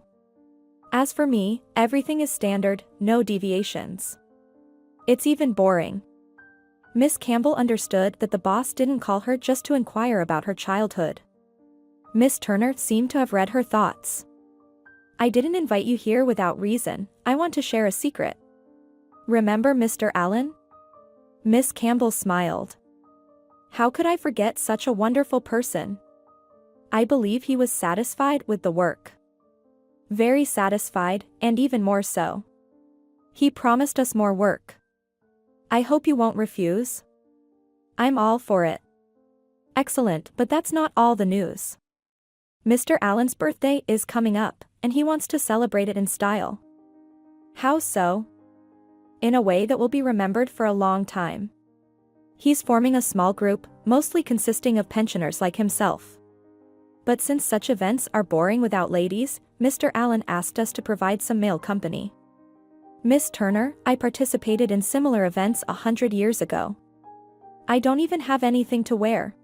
As for me, everything is standard, no deviations. It's even boring. Miss Campbell understood that the boss didn't call her just to inquire about her childhood. Miss Turner seemed to have read her thoughts. I didn't invite you here without reason, I want to share a secret. Remember Mr. Allen? Miss Campbell smiled. How could I forget such a wonderful person? I believe he was satisfied with the work. Very satisfied, and even more so. He promised us more work. I hope you won't refuse. I'm all for it. Excellent, but that's not all the news. Mr. Allen's birthday is coming up, and he wants to celebrate it in style. How so? In a way that will be remembered for a long time. He's forming a small group, mostly consisting of pensioners like himself. But since such events are boring without ladies, Mr. Allen asked us to provide some male company. Miss Turner, I participated in similar events 100 years ago. I don't even have anything to wear.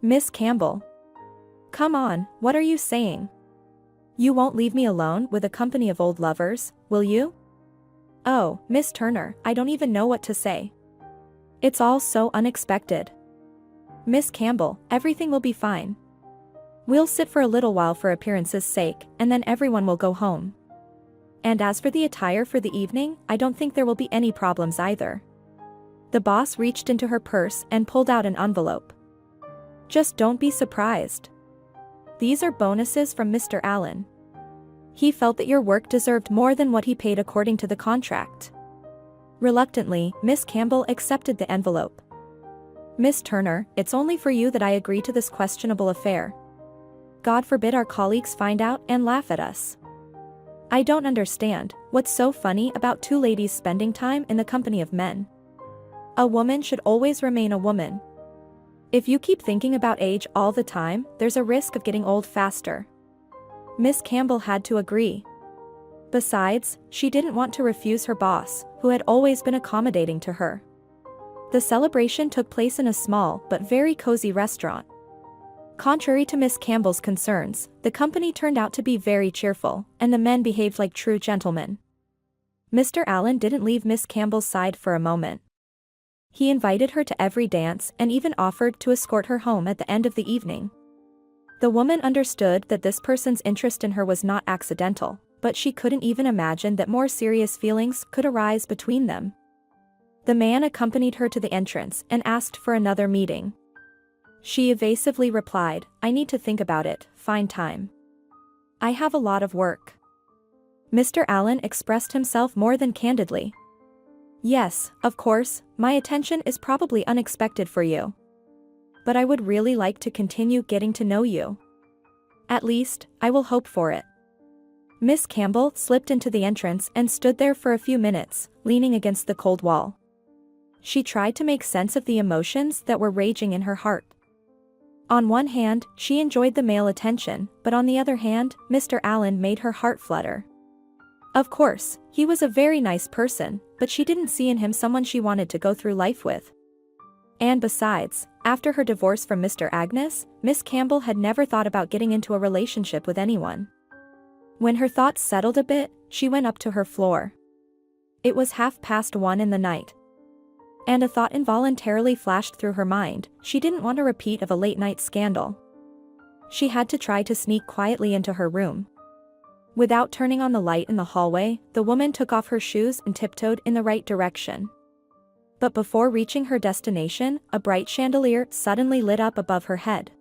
Miss Campbell. Come on, what are you saying? You won't leave me alone with a company of old lovers, will you? Oh, Miss Turner, I don't even know what to say. It's all so unexpected. Miss Campbell, everything will be fine. We'll sit for a little while for appearance's sake, and then everyone will go home. And as for the attire for the evening, I don't think there will be any problems either. The boss reached into her purse and pulled out an envelope. Just don't be surprised. These are bonuses from Mr. Allen. He felt that your work deserved more than what he paid according to the contract. Reluctantly, Miss Campbell accepted the envelope. Miss Turner, it's only for you that I agree to this questionable affair. God forbid our colleagues find out and laugh at us. I don't understand, what's so funny about two ladies spending time in the company of men? A woman should always remain a woman. If you keep thinking about age all the time, there's a risk of getting old faster. Miss Campbell had to agree. Besides, she didn't want to refuse her boss, who had always been accommodating to her. The celebration took place in a small but very cozy restaurant. Contrary to Miss Campbell's concerns, the company turned out to be very cheerful, and the men behaved like true gentlemen. Mr. Allen didn't leave Miss Campbell's side for a moment. He invited her to every dance and even offered to escort her home at the end of the evening. The woman understood that this person's interest in her was not accidental, but she couldn't even imagine that more serious feelings could arise between them. The man accompanied her to the entrance and asked for another meeting. She evasively replied, I need to think about it, find time. I have a lot of work. Mr. Allen expressed himself more than candidly. Yes, of course, my attention is probably unexpected for you. But I would really like to continue getting to know you. At least, I will hope for it. Miss Campbell slipped into the entrance and stood there for a few minutes, leaning against the cold wall. She tried to make sense of the emotions that were raging in her heart. On one hand, she enjoyed the male attention, but on the other hand, Mr. Allen made her heart flutter. Of course, he was a very nice person, but she didn't see in him someone she wanted to go through life with. And besides, after her divorce from Mr. Agnes, Miss Campbell had never thought about getting into a relationship with anyone. When her thoughts settled a bit, she went up to her floor. It was 1:30 in the night. And a thought involuntarily flashed through her mind, she didn't want a repeat of a late-night scandal. She had to try to sneak quietly into her room. Without turning on the light in the hallway, the woman took off her shoes and tiptoed in the right direction. But before reaching her destination, a bright chandelier suddenly lit up above her head.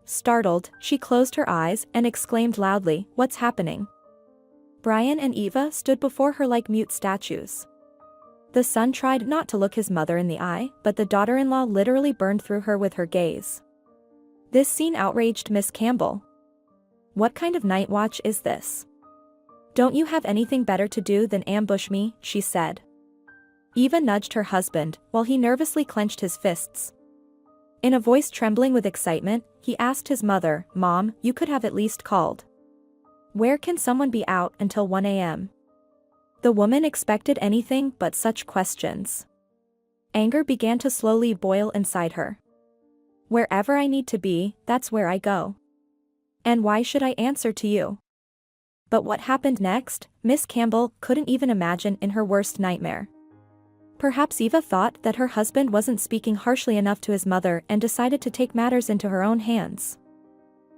Startled, she closed her eyes and exclaimed loudly, "What's happening?" Brian and Eva stood before her like mute statues. The son tried not to look his mother in the eye, but the daughter-in-law literally burned through her with her gaze. This scene outraged Miss Campbell. What kind of night watch is this? Don't you have anything better to do than ambush me, she said. Eva nudged her husband, while he nervously clenched his fists. In a voice trembling with excitement, he asked his mother, "Mom, you could have at least called. Where can someone be out until 1 a.m.? The woman expected anything but such questions. Anger began to slowly boil inside her. Wherever I need to be, that's where I go. And why should I answer to you? But what happened next, Miss Campbell couldn't even imagine in her worst nightmare. Perhaps Eva thought that her husband wasn't speaking harshly enough to his mother and decided to take matters into her own hands.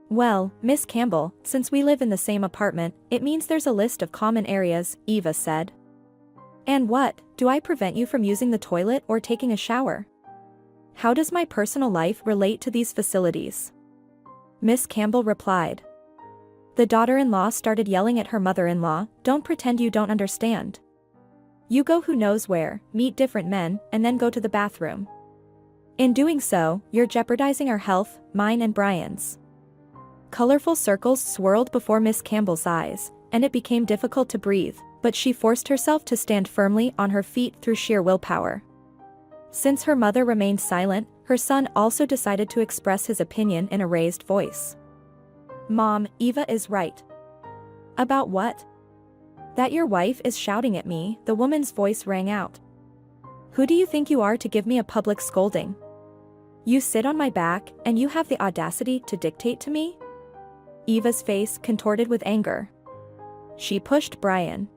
Well, Miss Campbell, since we live in the same apartment, it means there's a list of common areas, Eva said. And what, do I prevent you from using the toilet or taking a shower? How does my personal life relate to these facilities? Miss Campbell replied. The daughter-in-law started yelling at her mother-in-law, "Don't pretend you don't understand. You go who knows where, meet different men, and then go to the bathroom. In doing so, you're jeopardizing our health, mine and Brian's." Colorful circles swirled before Miss Campbell's eyes, and it became difficult to breathe, but she forced herself to stand firmly on her feet through sheer willpower. Since her mother remained silent, her son also decided to express his opinion in a raised voice. "Mom, Eva is right." "About what?" "That your wife is shouting at me," the woman's voice rang out. "Who do you think you are to give me a public scolding? You sit on my back, and you have the audacity to dictate to me?" Eva's face contorted with anger. She pushed Brian.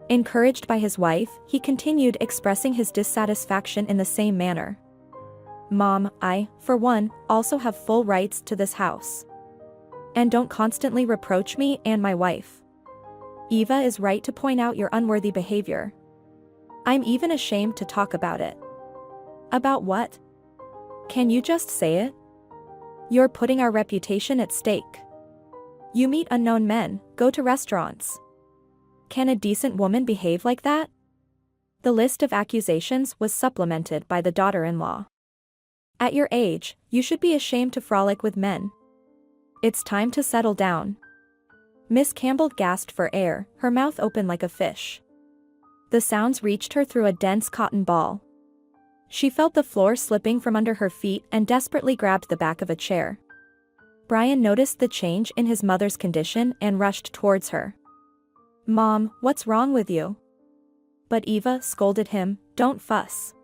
Encouraged by his wife, he continued expressing his dissatisfaction in the same manner. "Mom, I, for one, also have full rights to this house. And don't constantly reproach me and my wife. Eva is right to point out your unworthy behavior. I'm even ashamed to talk about it." "About what? Can you just say it? You're putting our reputation at stake. You meet unknown men, go to restaurants. Can a decent woman behave like that?" The list of accusations was supplemented by the daughter-in-law. "At your age, you should be ashamed to frolic with men. It's time to settle down." Miss Campbell gasped for air, her mouth open like a fish. The sounds reached her through a dense cotton ball. She felt the floor slipping from under her feet and desperately grabbed the back of a chair. Brian noticed the change in his mother's condition and rushed towards her. "Mom, what's wrong with you?" But Eva scolded him, "Don't fuss.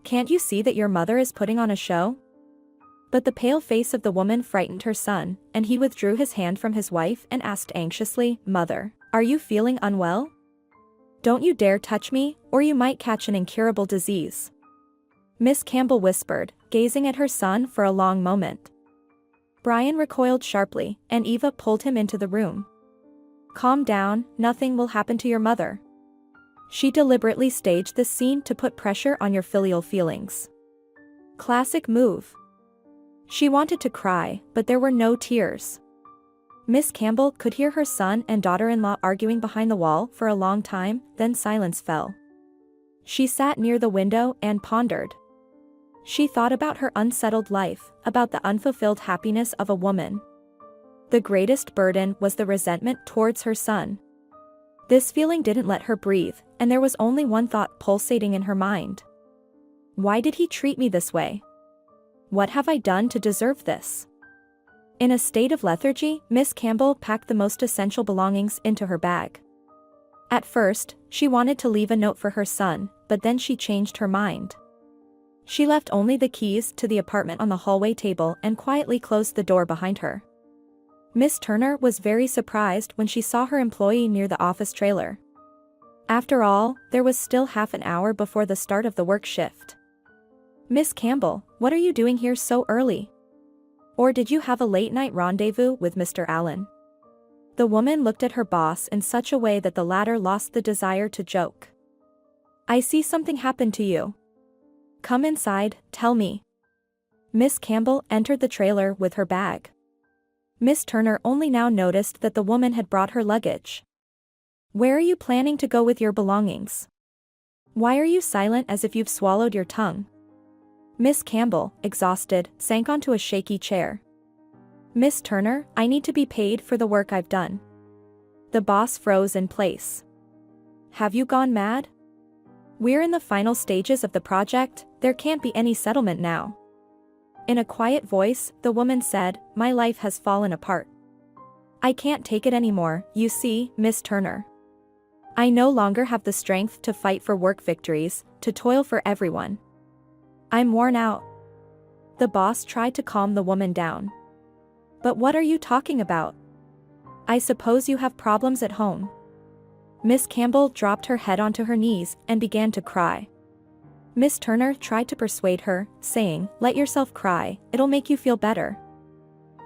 Can't you see that your mother is putting on a show?" But the pale face of the woman frightened her son, and he withdrew his hand from his wife and asked anxiously, "Mother, are you feeling unwell? Don't you dare touch me, or you might catch an incurable disease." Miss Campbell whispered, gazing at her son for a long moment. Brian recoiled sharply, and Eva pulled him into the room. "Calm down, nothing will happen to your mother. She deliberately staged this scene to put pressure on your filial feelings." Classic move. She wanted to cry, but there were no tears. Miss Campbell could hear her son and daughter-in-law arguing behind the wall for a long time, then silence fell. She sat near the window and pondered. She thought about her unsettled life, about the unfulfilled happiness of a woman. The greatest burden was the resentment towards her son. This feeling didn't let her breathe, and there was only one thought pulsating in her mind. Why did he treat me this way? What have I done to deserve this? In a state of lethargy, Miss Campbell packed the most essential belongings into her bag. At first, she wanted to leave a note for her son, but then she changed her mind. She left only the keys to the apartment on the hallway table and quietly closed the door behind her. Miss Turner was very surprised when she saw her employee near the office trailer. After all, there was still half an hour before the start of the work shift. "Miss Campbell, what are you doing here so early? Or did you have a late-night rendezvous with Mr. Allen?" The woman looked at her boss in such a way that the latter lost the desire to joke. "I see something happened to you. Come inside, tell me." Miss Campbell entered the trailer with her bag. Miss Turner only now noticed that the woman had brought her luggage. "Where are you planning to go with your belongings? Why are you silent as if you've swallowed your tongue?" Miss Campbell, exhausted, sank onto a shaky chair. "Miss Turner, I need to be paid for the work I've done." The boss froze in place. Have you gone mad? We're in the final stages of the project, there can't be any settlement now. In a quiet voice, the woman said, my life has fallen apart. I can't take it anymore, you see, Miss Turner. I no longer have the strength to fight for work victories, to toil for everyone. I'm worn out. The boss tried to calm the woman down. But what are you talking about? I suppose you have problems at home. Miss Campbell dropped her head onto her knees and began to cry. Miss Turner tried to persuade her, saying, let yourself cry, it'll make you feel better.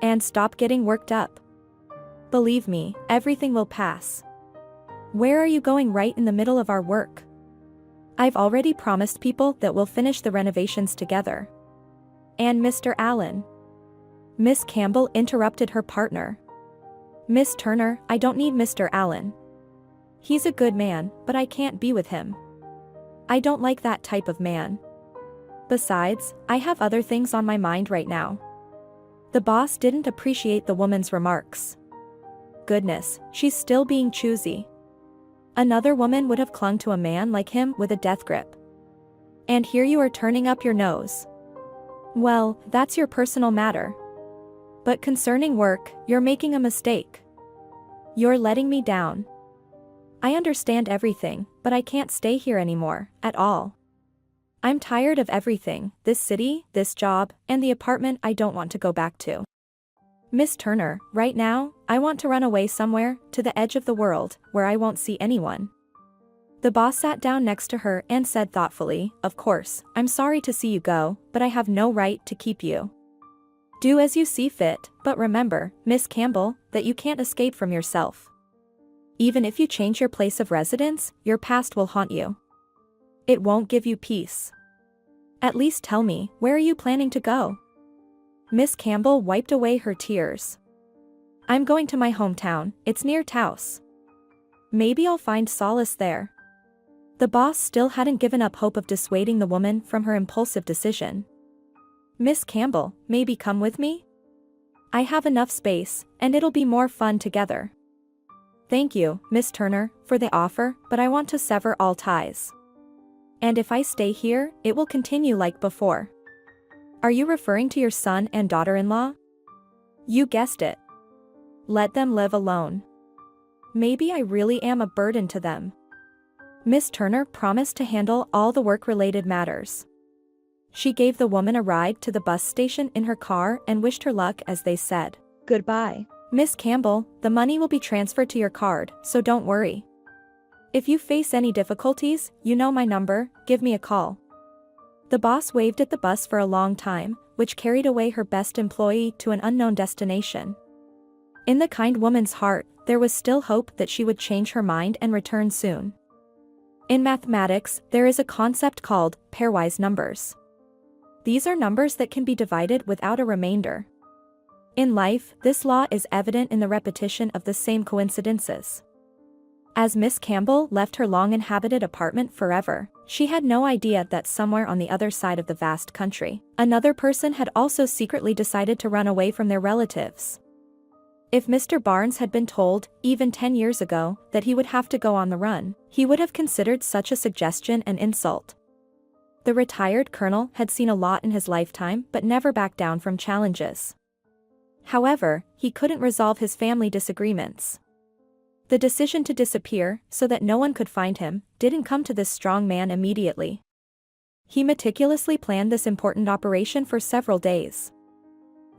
And stop getting worked up. Believe me, everything will pass. Where are you going right in the middle of our work? I've already promised people that we'll finish the renovations together. And Mr. Allen. Miss Campbell interrupted her partner. Miss Turner, I don't need Mr. Allen. He's a good man, but I can't be with him. I don't like that type of man. Besides, I have other things on my mind right now. The boss didn't appreciate the woman's remarks. Goodness, she's still being choosy. Another woman would have clung to a man like him with a death grip. And here you are turning up your nose. Well, that's your personal matter. But concerning work, you're making a mistake. You're letting me down. I understand everything, but I can't stay here anymore, at all. I'm tired of everything, this city, this job, and the apartment I don't want to go back to. Miss Turner, right now, I want to run away somewhere, to the edge of the world, where I won't see anyone. The boss sat down next to her and said thoughtfully, of course, I'm sorry to see you go, but I have no right to keep you. Do as you see fit, but remember, Miss Campbell, that you can't escape from yourself. Even if you change your place of residence, your past will haunt you. It won't give you peace. At least tell me, where are you planning to go? Miss Campbell wiped away her tears. I'm going to my hometown, it's near Taos. Maybe I'll find solace there. The boss still hadn't given up hope of dissuading the woman from her impulsive decision. Miss Campbell, maybe come with me? I have enough space, and it'll be more fun together. Thank you, Miss Turner, for the offer, but I want to sever all ties. And if I stay here, it will continue like before. Are you referring to your son and daughter-in-law? You guessed it. Let them live alone. Maybe I really am a burden to them. Miss Turner promised to handle all the work-related matters. She gave the woman a ride to the bus station in her car and wished her luck as they said goodbye. Miss Campbell, the money will be transferred to your card, so don't worry. If you face any difficulties, you know my number, give me a call. The boss waved at the bus for a long time, which carried away her best employee to an unknown destination. In the kind woman's heart, there was still hope that she would change her mind and return soon. In mathematics, there is a concept called pairwise numbers. These are numbers that can be divided without a remainder. In life, this law is evident in the repetition of the same coincidences. As Miss Campbell left her long-inhabited apartment forever, she had no idea that somewhere on the other side of the vast country, another person had also secretly decided to run away from their relatives. If Mr. Barnes had been told, even 10 years ago, that he would have to go on the run, he would have considered such a suggestion an insult. The retired colonel had seen a lot in his lifetime but never backed down from challenges. However, he couldn't resolve his family disagreements. The decision to disappear, so that no one could find him, didn't come to this strong man immediately. He meticulously planned this important operation for several days.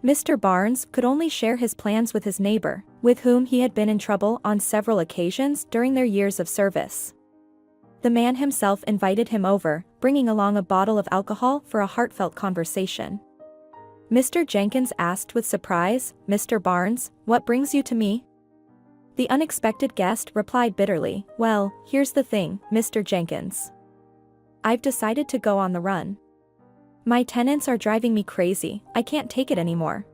Mr. Barnes could only share his plans with his neighbor, with whom he had been in trouble on several occasions during their years of service. The man himself invited him over, bringing along a bottle of alcohol for a heartfelt conversation. Mr. Jenkins asked with surprise, Mr. Barnes, what brings you to me? The unexpected guest replied bitterly, well, here's the thing, Mr. Jenkins. I've decided to go on the run. My tenants are driving me crazy, I can't take it anymore.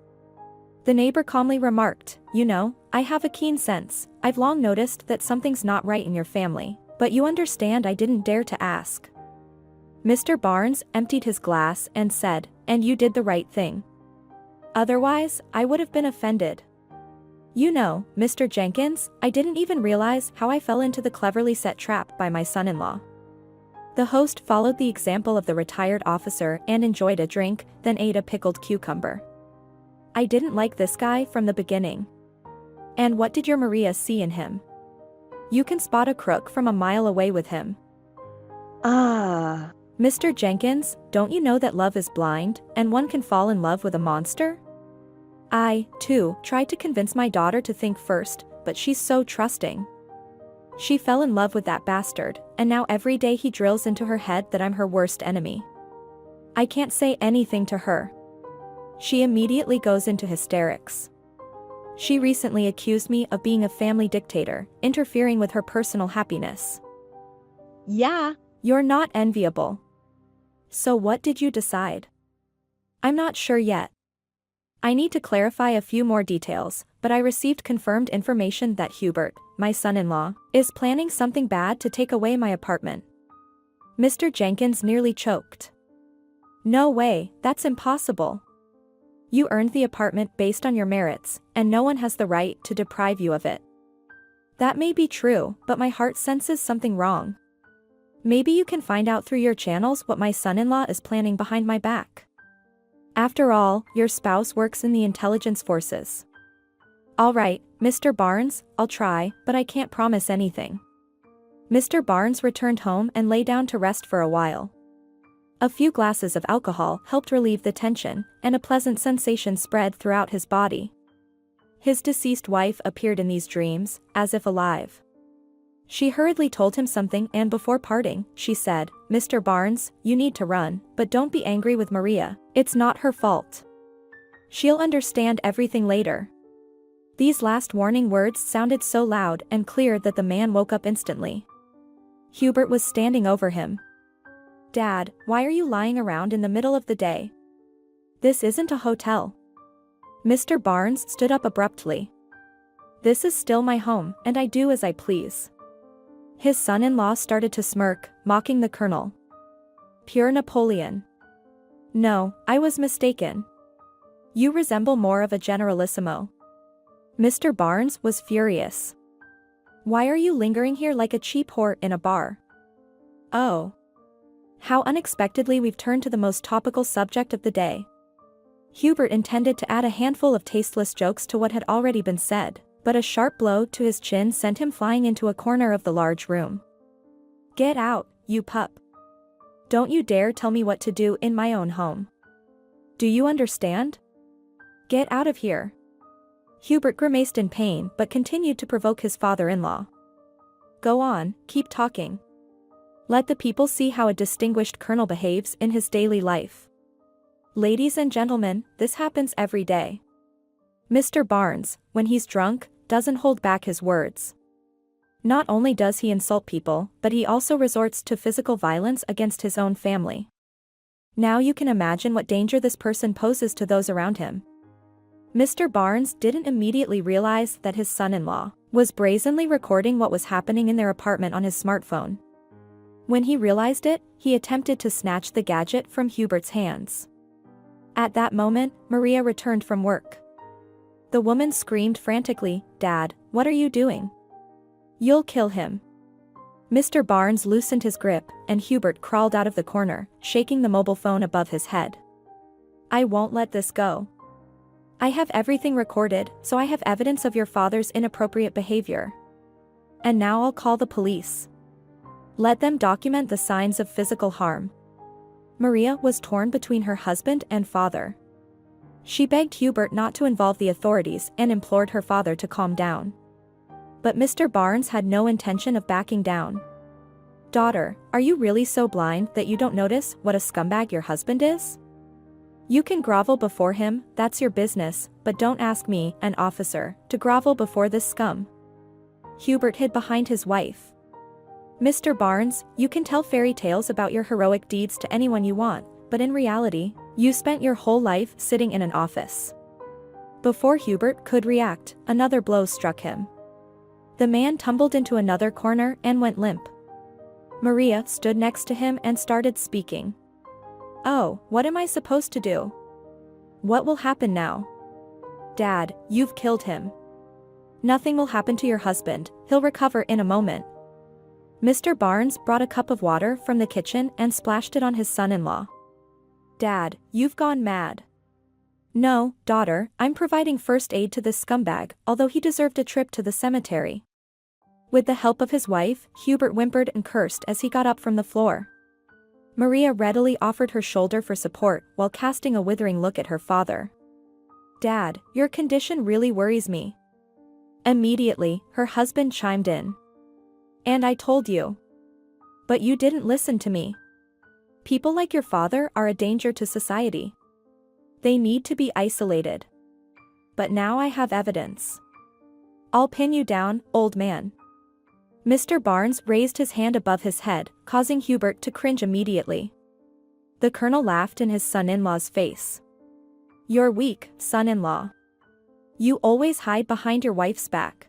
The neighbor calmly remarked, you know, I have a keen sense, I've long noticed that something's not right in your family, but you understand I didn't dare to ask. Mr. Barnes emptied his glass and said, and you did the right thing. Otherwise, I would have been offended. You know, Mr. Jenkins, I didn't even realize how I fell into the cleverly set trap by my son-in-law. The host followed the example of the retired officer and enjoyed a drink, then ate a pickled cucumber. I didn't like this guy from the beginning. And what did your Maria see in him? You can spot a crook from a mile away with him. Ah, Mr. Jenkins, don't you know that love is blind, and one can fall in love with a monster? I, too, tried to convince my daughter to think first, but she's so trusting. She fell in love with that bastard, and now every day he drills into her head that I'm her worst enemy. I can't say anything to her. She immediately goes into hysterics. She recently accused me of being a family dictator, interfering with her personal happiness. yeah. You're not enviable. So what did you decide? I'm not sure yet. I need to clarify a few more details, but I received confirmed information that Hubert, my son-in-law, is planning something bad to take away my apartment. Mr. Jenkins nearly choked. No way, that's impossible. You earned the apartment based on your merits, and no one has the right to deprive you of it. That may be true, but my heart senses something wrong. Maybe you can find out through your channels what my son-in-law is planning behind my back. After all, your spouse works in the intelligence forces. Alright, Mr. Barnes, I'll try, but I can't promise anything. Mr. Barnes returned home and lay down to rest for a while. A few glasses of alcohol helped relieve the tension, and a pleasant sensation spread throughout his body. His deceased wife appeared in these dreams, as if alive. She hurriedly told him something, and before parting, she said, "Mr. Barnes, you need to run, but don't be angry with Maria, it's not her fault. She'll understand everything later." These last warning words sounded so loud and clear that the man woke up instantly. Hubert was standing over him. "Dad, why are you lying around in the middle of the day? This isn't a hotel." Mr. Barnes stood up abruptly. "This is still my home, and I do as I please." His son-in-law started to smirk, mocking the colonel. "Pure Napoleon." "No, I was mistaken. You resemble more of a generalissimo." Mr. Barnes was furious. "Why are you lingering here like a cheap whore in a bar?" "Oh. How unexpectedly we've turned to the most topical subject of the day." Hubert intended to add a handful of tasteless jokes to what had already been said, but a sharp blow to his chin sent him flying into a corner of the large room. "Get out, you pup. Don't you dare tell me what to do in my own home. Do you understand? Get out of here." Hubert grimaced in pain but continued to provoke his father-in-law. "Go on, keep talking. Let the people see how a distinguished colonel behaves in his daily life. Ladies and gentlemen, this happens every day. Mr. Barnes, when he's drunk, doesn't hold back his words. Not only does he insult people, but he also resorts to physical violence against his own family. Now you can imagine what danger this person poses to those around him." Mr. Barnes didn't immediately realize that his son-in-law was brazenly recording what was happening in their apartment on his smartphone. When he realized it, he attempted to snatch the gadget from Hubert's hands. At that moment, Maria returned from work. The woman screamed frantically, "Dad, what are you doing? You'll kill him." Mr. Barnes loosened his grip, and Hubert crawled out of the corner, shaking the mobile phone above his head. "I won't let this go. I have everything recorded, so I have evidence of your father's inappropriate behavior. And now I'll call the police. Let them document the signs of physical harm." Maria was torn between her husband and father. She begged Hubert not to involve the authorities and implored her father to calm down. But Mr. Barnes had no intention of backing down. "Daughter, are you really so blind that you don't notice what a scumbag your husband is? You can grovel before him, that's your business, but don't ask me, an officer, to grovel before this scum." Hubert hid behind his wife. "Mr. Barnes, you can tell fairy tales about your heroic deeds to anyone you want, but in reality, you spent your whole life sitting in an office." Before Hubert could react, another blow struck him. The man tumbled into another corner and went limp. Maria stood next to him and started speaking. "Oh, what am I supposed to do? What will happen now? Dad, you've killed him. Nothing will happen to your husband, he'll recover in a moment. Mr. Barnes brought a cup of water from the kitchen and splashed it on his son-in-law. Dad, you've gone mad. No, daughter, I'm providing first aid to this scumbag, although he deserved a trip to the cemetery. With the help of his wife, Hubert whimpered and cursed as he got up from the floor. Maria readily offered her shoulder for support while casting a withering look at her father. Dad, your condition really worries me. Immediately, her husband chimed in. And I told you. But you didn't listen to me. People like your father are a danger to society. They need to be isolated. But now I have evidence. I'll pin you down, old man. Mr. Barnes raised his hand above his head, causing Hubert to cringe immediately. The colonel laughed in his son-in-law's face. You're weak, son-in-law. You always hide behind your wife's back.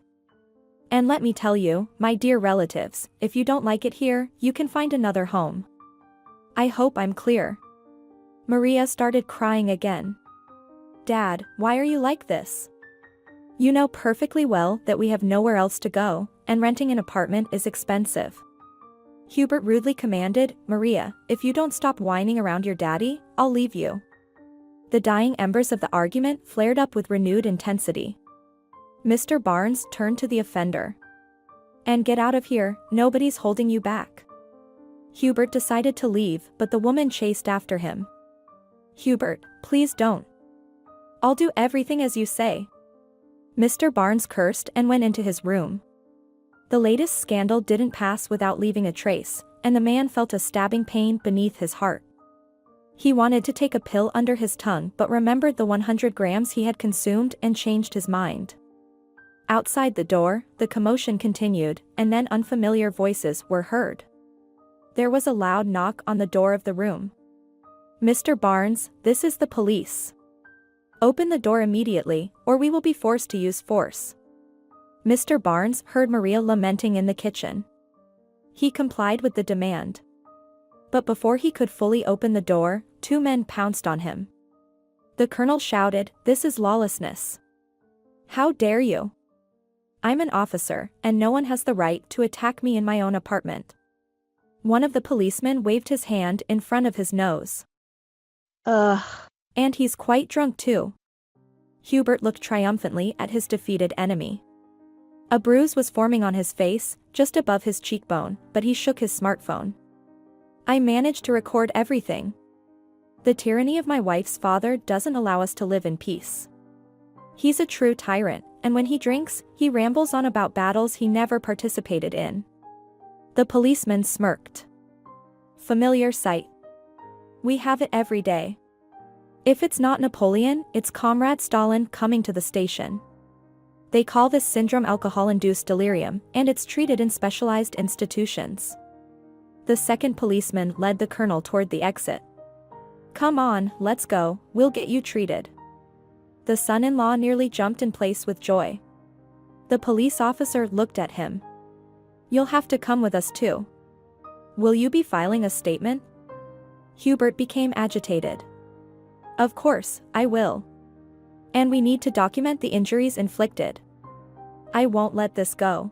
And let me tell you, my dear relatives, if you don't like it here, you can find another home. I hope I'm clear. Maria started crying again. Dad, why are you like this? You know perfectly well that we have nowhere else to go, and renting an apartment is expensive. Hubert rudely commanded, Maria, if you don't stop whining around your daddy, I'll leave you. The dying embers of the argument flared up with renewed intensity. Mr. Barnes turned to the offender. And get out of here, nobody's holding you back. Hubert decided to leave, but the woman chased after him. Hubert, please don't. I'll do everything as you say. Mr. Barnes cursed and went into his room. The latest scandal didn't pass without leaving a trace, and the man felt a stabbing pain beneath his heart. He wanted to take a pill under his tongue but remembered the 100 grams he had consumed and changed his mind. Outside the door, the commotion continued, and then unfamiliar voices were heard. There was a loud knock on the door of the room. Mr. Barnes, this is the police. Open the door immediately, or we will be forced to use force. Mr. Barnes heard Maria lamenting in the kitchen. He complied with the demand. But before he could fully open the door, 2 men pounced on him. The colonel shouted, "This is lawlessness. How dare you? I'm an officer, and no one has the right to attack me in my own apartment." One of the policemen waved his hand in front of his nose. Ugh. And he's quite drunk too. Hubert looked triumphantly at his defeated enemy. A bruise was forming on his face, just above his cheekbone, but he shook his smartphone. I managed to record everything. The tyranny of my wife's father doesn't allow us to live in peace. He's a true tyrant, and when he drinks, he rambles on about battles he never participated in. The policeman smirked. Familiar sight. We have it every day. If it's not Napoleon, it's Comrade Stalin coming to the station. They call this syndrome alcohol-induced delirium, and it's treated in specialized institutions. The second policeman led the colonel toward the exit. Come on, let's go, we'll get you treated. The son-in-law nearly jumped in place with joy. The police officer looked at him. You'll have to come with us too. Will you be filing a statement? Hubert became agitated. Of course, I will. And we need to document the injuries inflicted. I won't let this go.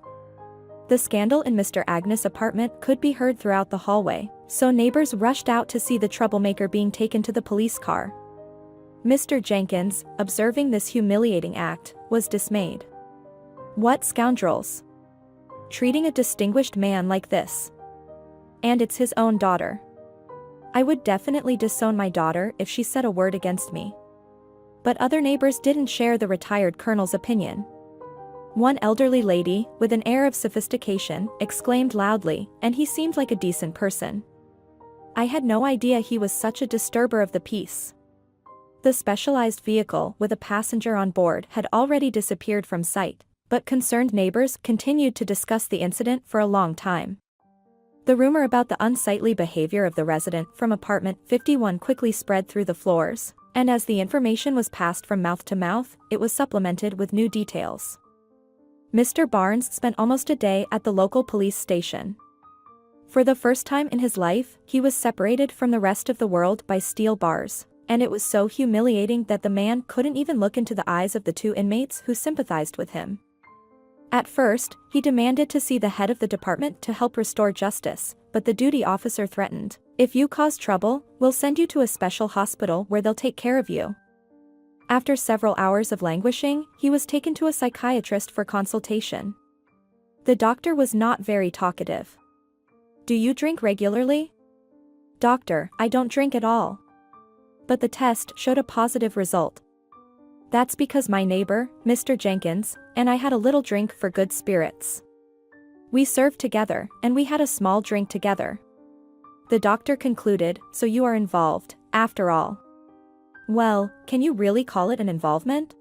The scandal in Mr. Agnes' apartment could be heard throughout the hallway, so neighbors rushed out to see the troublemaker being taken to the police car. Mr. Jenkins, observing this humiliating act, was dismayed. What scoundrels! Treating a distinguished man like this. And it's his own daughter. I would definitely disown my daughter if she said a word against me. But other neighbors didn't share the retired colonel's opinion. One elderly lady, with an air of sophistication, exclaimed loudly, and he seemed like a decent person. I had no idea he was such a disturber of the peace. The specialized vehicle with a passenger on board had already disappeared from sight, but concerned neighbors continued to discuss the incident for a long time. The rumor about the unsightly behavior of the resident from apartment 51 quickly spread through the floors, and as the information was passed from mouth to mouth, it was supplemented with new details. Mr. Barnes spent almost a day at the local police station. For the first time in his life, he was separated from the rest of the world by steel bars, and it was so humiliating that the man couldn't even look into the eyes of the 2 inmates who sympathized with him. At first, he demanded to see the head of the department to help restore justice, but the duty officer threatened, "If you cause trouble, we'll send you to a special hospital where they'll take care of you." After several hours of languishing, he was taken to a psychiatrist for consultation. The doctor was not very talkative. "Do you drink regularly?" "Doctor, I don't drink at all." But the test showed a positive result. "That's because my neighbor, Mr. Jenkins, and I had a little drink for good spirits. We served together, and we had a small drink together." The doctor concluded, "So you are involved, after all." Well, can you really call it an involvement?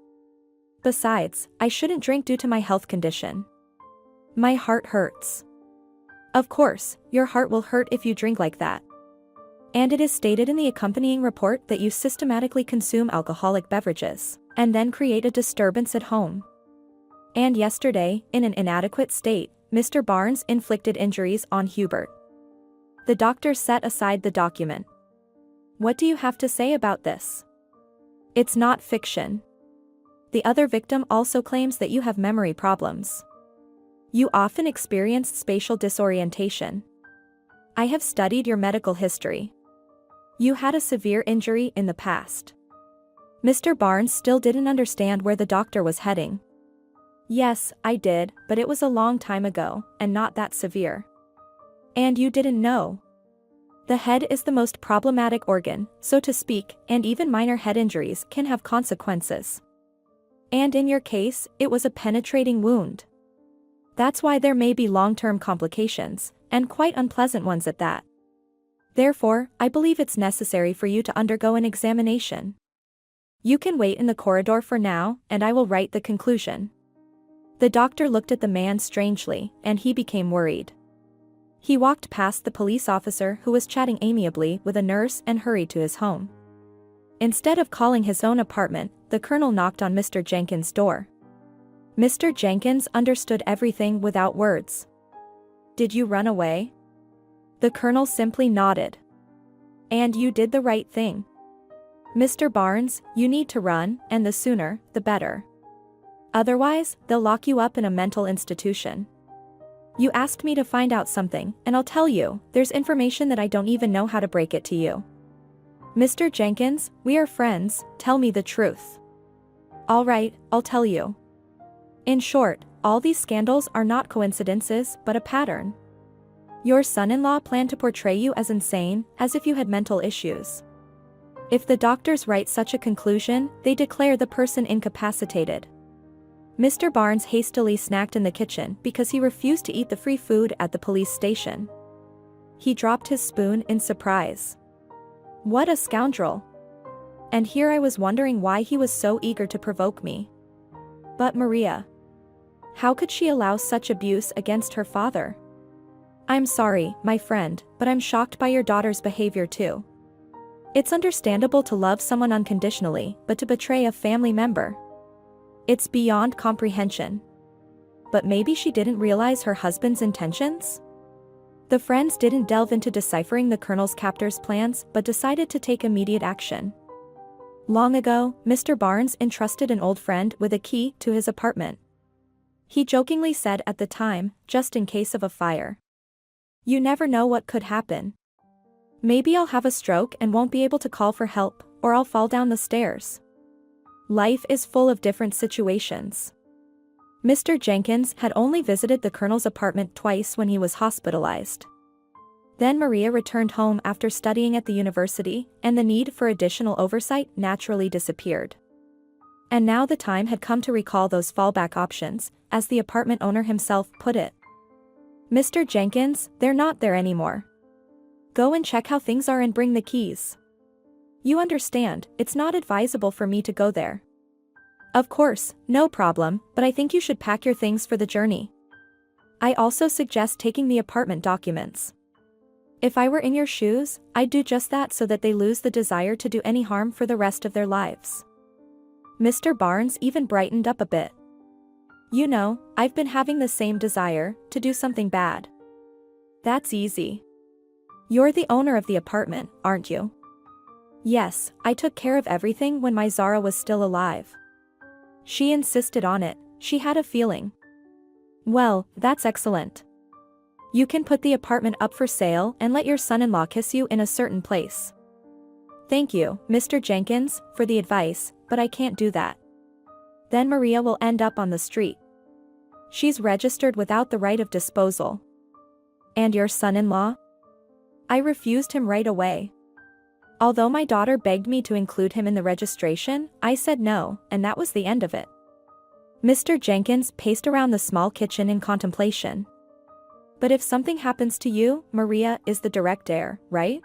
Besides, I shouldn't drink due to my health condition. My heart hurts. Of course, your heart will hurt if you drink like that. And it is stated in the accompanying report that you systematically consume alcoholic beverages, and then create a disturbance at home. And yesterday, in an inadequate state, Mr. Barnes inflicted injuries on Hubert. The doctor set aside the document. "What do you have to say about this?" "It's not fiction. The other victim also claims that you have memory problems. You often experience spatial disorientation. I have studied your medical history. You had a severe injury in the past." Mr. Barnes still didn't understand where the doctor was heading. "Yes, I did, but it was a long time ago, and not that severe." "And you didn't know?" The head is the most problematic organ, so to speak, and even minor head injuries can have consequences. And in your case, it was a penetrating wound. That's why there may be long-term complications, and quite unpleasant ones at that. Therefore, I believe it's necessary for you to undergo an examination. You can wait in the corridor for now, and I will write the conclusion." The doctor looked at the man strangely, and he became worried. He walked past the police officer who was chatting amiably with a nurse and hurried to his home. Instead of calling his own apartment, the colonel knocked on Mr. Jenkins' door. Mr. Jenkins understood everything without words. "Did you run away?" The colonel simply nodded. "And you did the right thing. Mr. Barnes, you need to run, and the sooner, the better. Otherwise, they'll lock you up in a mental institution. You asked me to find out something, and I'll tell you, there's information that I don't even know how to break it to you. Mr. Jenkins, we are friends, tell me the truth." "All right, I'll tell you. In short, all these scandals are not coincidences but a pattern. Your son-in-law planned to portray you as insane, as if you had mental issues. If the doctors write such a conclusion, they declare the person incapacitated." Mr. Barnes hastily snacked in the kitchen because he refused to eat the free food at the police station. He dropped his spoon in surprise. What a scoundrel! And here I was wondering why he was so eager to provoke me. But Maria. How could she allow such abuse against her father? "I'm sorry, my friend, but I'm shocked by your daughter's behavior too. It's understandable to love someone unconditionally, but to betray a family member. It's beyond comprehension. But maybe she didn't realize her husband's intentions?" The friends didn't delve into deciphering the colonel's captor's plans but decided to take immediate action. Long ago, Mr. Barnes entrusted an old friend with a key to his apartment. He jokingly said at the time, just in case of a fire. "You never know what could happen. Maybe I'll have a stroke and won't be able to call for help, or I'll fall down the stairs. Life is full of different situations." Mr. Jenkins had only visited the colonel's apartment twice when he was hospitalized. Then Maria returned home after studying at the university, and the need for additional oversight naturally disappeared. And now the time had come to recall those fallback options, as the apartment owner himself put it. "Mr. Jenkins, they're not there anymore. Go and check how things are and bring the keys. You understand, it's not advisable for me to go there." "Of course, no problem, but I think you should pack your things for the journey. I also suggest taking the apartment documents. If I were in your shoes, I'd do just that so that they lose the desire to do any harm for the rest of their lives." Mr. Barnes even brightened up a bit. "You know, I've been having the same desire, to do something bad." "That's easy. You're the owner of the apartment, aren't you?" "Yes, I took care of everything when my Zara was still alive. She insisted on it, she had a feeling. Well, that's excellent. You can put the apartment up for sale and let your son-in-law kiss you in a certain place. Thank you, Mr. Jenkins, for the advice, but I can't do that. Then Maria will end up on the street. She's registered without the right of disposal. And your son-in-law? I refused him right away. Although my daughter begged me to include him in the registration, I said no, and that was the end of it. Mr. Jenkins paced around the small kitchen in contemplation. But if something happens to you, Maria is the direct heir, right?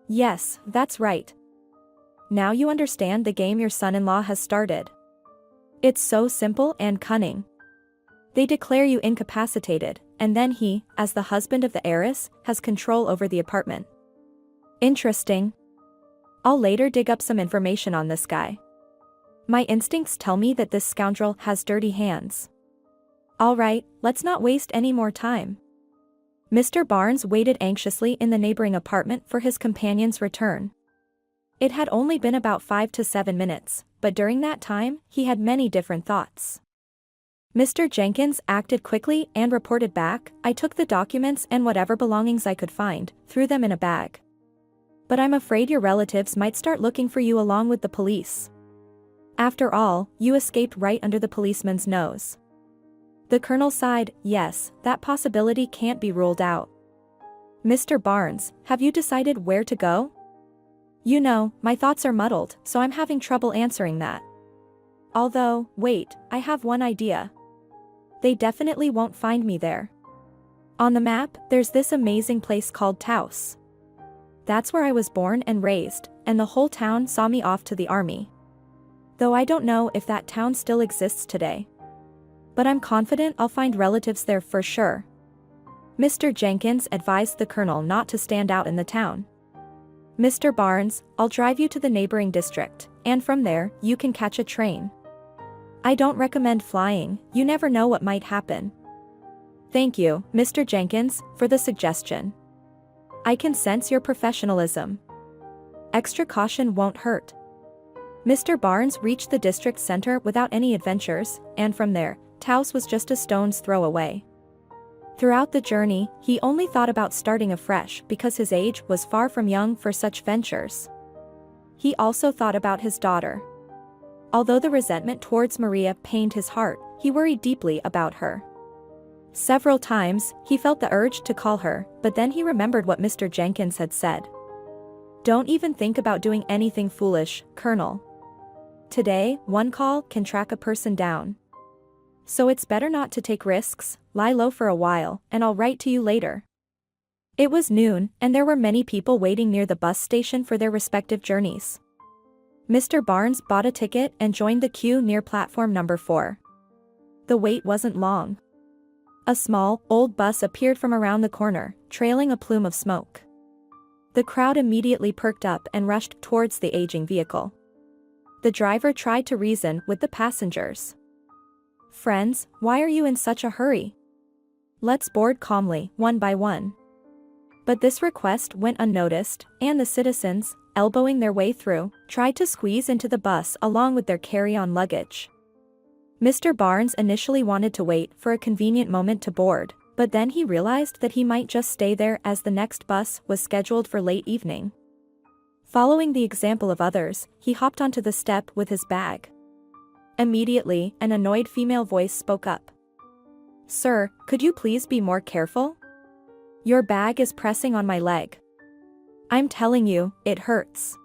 Yes, that's right. Now you understand the game your son-in-law has started. It's so simple and cunning. They declare you incapacitated, and then he, as the husband of the heiress, has control over the apartment. Interesting. I'll later dig up some information on this guy. My instincts tell me that this scoundrel has dirty hands. All right, let's not waste any more time. Mr. Barnes waited anxiously in the neighboring apartment for his companion's return. It had only been about 5 to 7 minutes, but during that time, he had many different thoughts. Mr. Jenkins acted quickly and reported back. I took the documents and whatever belongings I could find, threw them in a bag. But I'm afraid your relatives might start looking for you along with the police. After all, you escaped right under the policeman's nose. The colonel sighed. Yes, that possibility can't be ruled out. Mr. Barnes, have you decided where to go? You know, my thoughts are muddled, so I'm having trouble answering that. Although, wait, I have one idea. They definitely won't find me there. On the map, there's this amazing place called Taos. That's where I was born and raised, and the whole town saw me off to the army. Though I don't know if that town still exists today. But I'm confident I'll find relatives there for sure. Mr. Jenkins advised the colonel not to stand out in the town. Mr. Barnes, I'll drive you to the neighboring district, and from there, you can catch a train. I don't recommend flying, you never know what might happen. Thank you, Mr. Jenkins, for the suggestion. I can sense your professionalism. Extra caution won't hurt. Mr. Barnes reached the district center without any adventures, and from there, Taos was just a stone's throw away. Throughout the journey, he only thought about starting afresh because his age was far from young for such ventures. He also thought about his daughter. Although the resentment towards Maria pained his heart, he worried deeply about her. Several times, he felt the urge to call her, but then he remembered what Mr. Jenkins had said. Don't even think about doing anything foolish, Colonel. Today, one call can track a person down. So it's better not to take risks, lie low for a while, and I'll write to you later. It was noon, and there were many people waiting near the bus station for their respective journeys. Mr. Barnes bought a ticket and joined the queue near platform number 4. The wait wasn't long. A small, old bus appeared from around the corner, trailing a plume of smoke. The crowd immediately perked up and rushed towards the aging vehicle. The driver tried to reason with the passengers. Friends, why are you in such a hurry? Let's board calmly, one by one. But this request went unnoticed, and the citizens, elbowing their way through, tried to squeeze into the bus along with their carry-on luggage. Mr. Barnes initially wanted to wait for a convenient moment to board, but then he realized that he might just stay there as the next bus was scheduled for late evening. Following the example of others, he hopped onto the step with his bag. Immediately, an annoyed female voice spoke up. Sir, could you please be more careful? Your bag is pressing on my leg. I'm telling you, it hurts.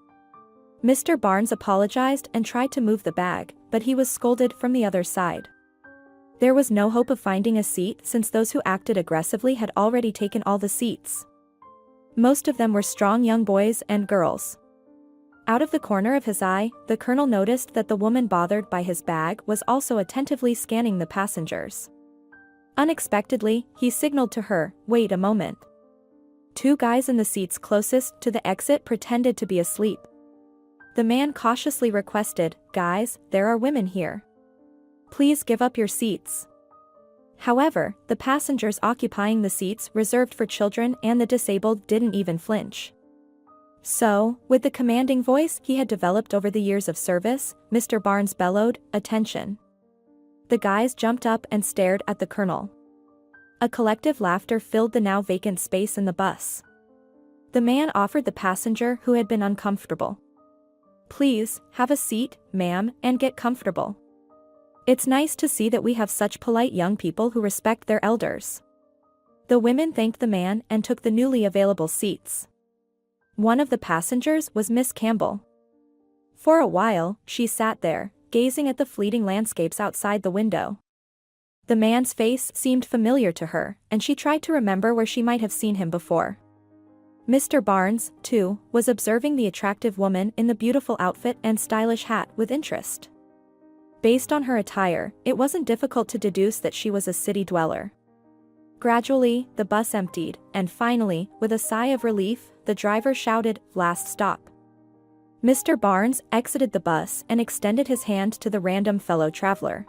Mr. Barnes apologized and tried to move the bag, but he was scolded from the other side. There was no hope of finding a seat since those who acted aggressively had already taken all the seats. Most of them were strong young boys and girls. Out of the corner of his eye, the colonel noticed that the woman bothered by his bag was also attentively scanning the passengers. Unexpectedly, he signaled to her, "Wait a moment." 2 guys in the seats closest to the exit pretended to be asleep. The man cautiously requested, "Guys, there are women here. Please give up your seats." However, the passengers occupying the seats reserved for children and the disabled didn't even flinch. So, with the commanding voice he had developed over the years of service, Mr. Barnes bellowed, "Attention. The guys jumped up and stared at the colonel. A collective laughter filled the now vacant space in the bus. The man offered the passenger who had been uncomfortable. "Please, have a seat, ma'am, and get comfortable. It's nice to see that we have such polite young people who respect their elders." The women thanked the man and took the newly available seats. One of the passengers was Miss Campbell. For a while, she sat there, gazing at the fleeting landscapes outside the window. The man's face seemed familiar to her, and she tried to remember where she might have seen him before. Mr. Barnes, too, was observing the attractive woman in the beautiful outfit and stylish hat with interest. Based on her attire, it wasn't difficult to deduce that she was a city dweller. Gradually, the bus emptied, and finally, with a sigh of relief, the driver shouted, "Last stop." Mr. Barnes exited the bus and extended his hand to the random fellow traveler.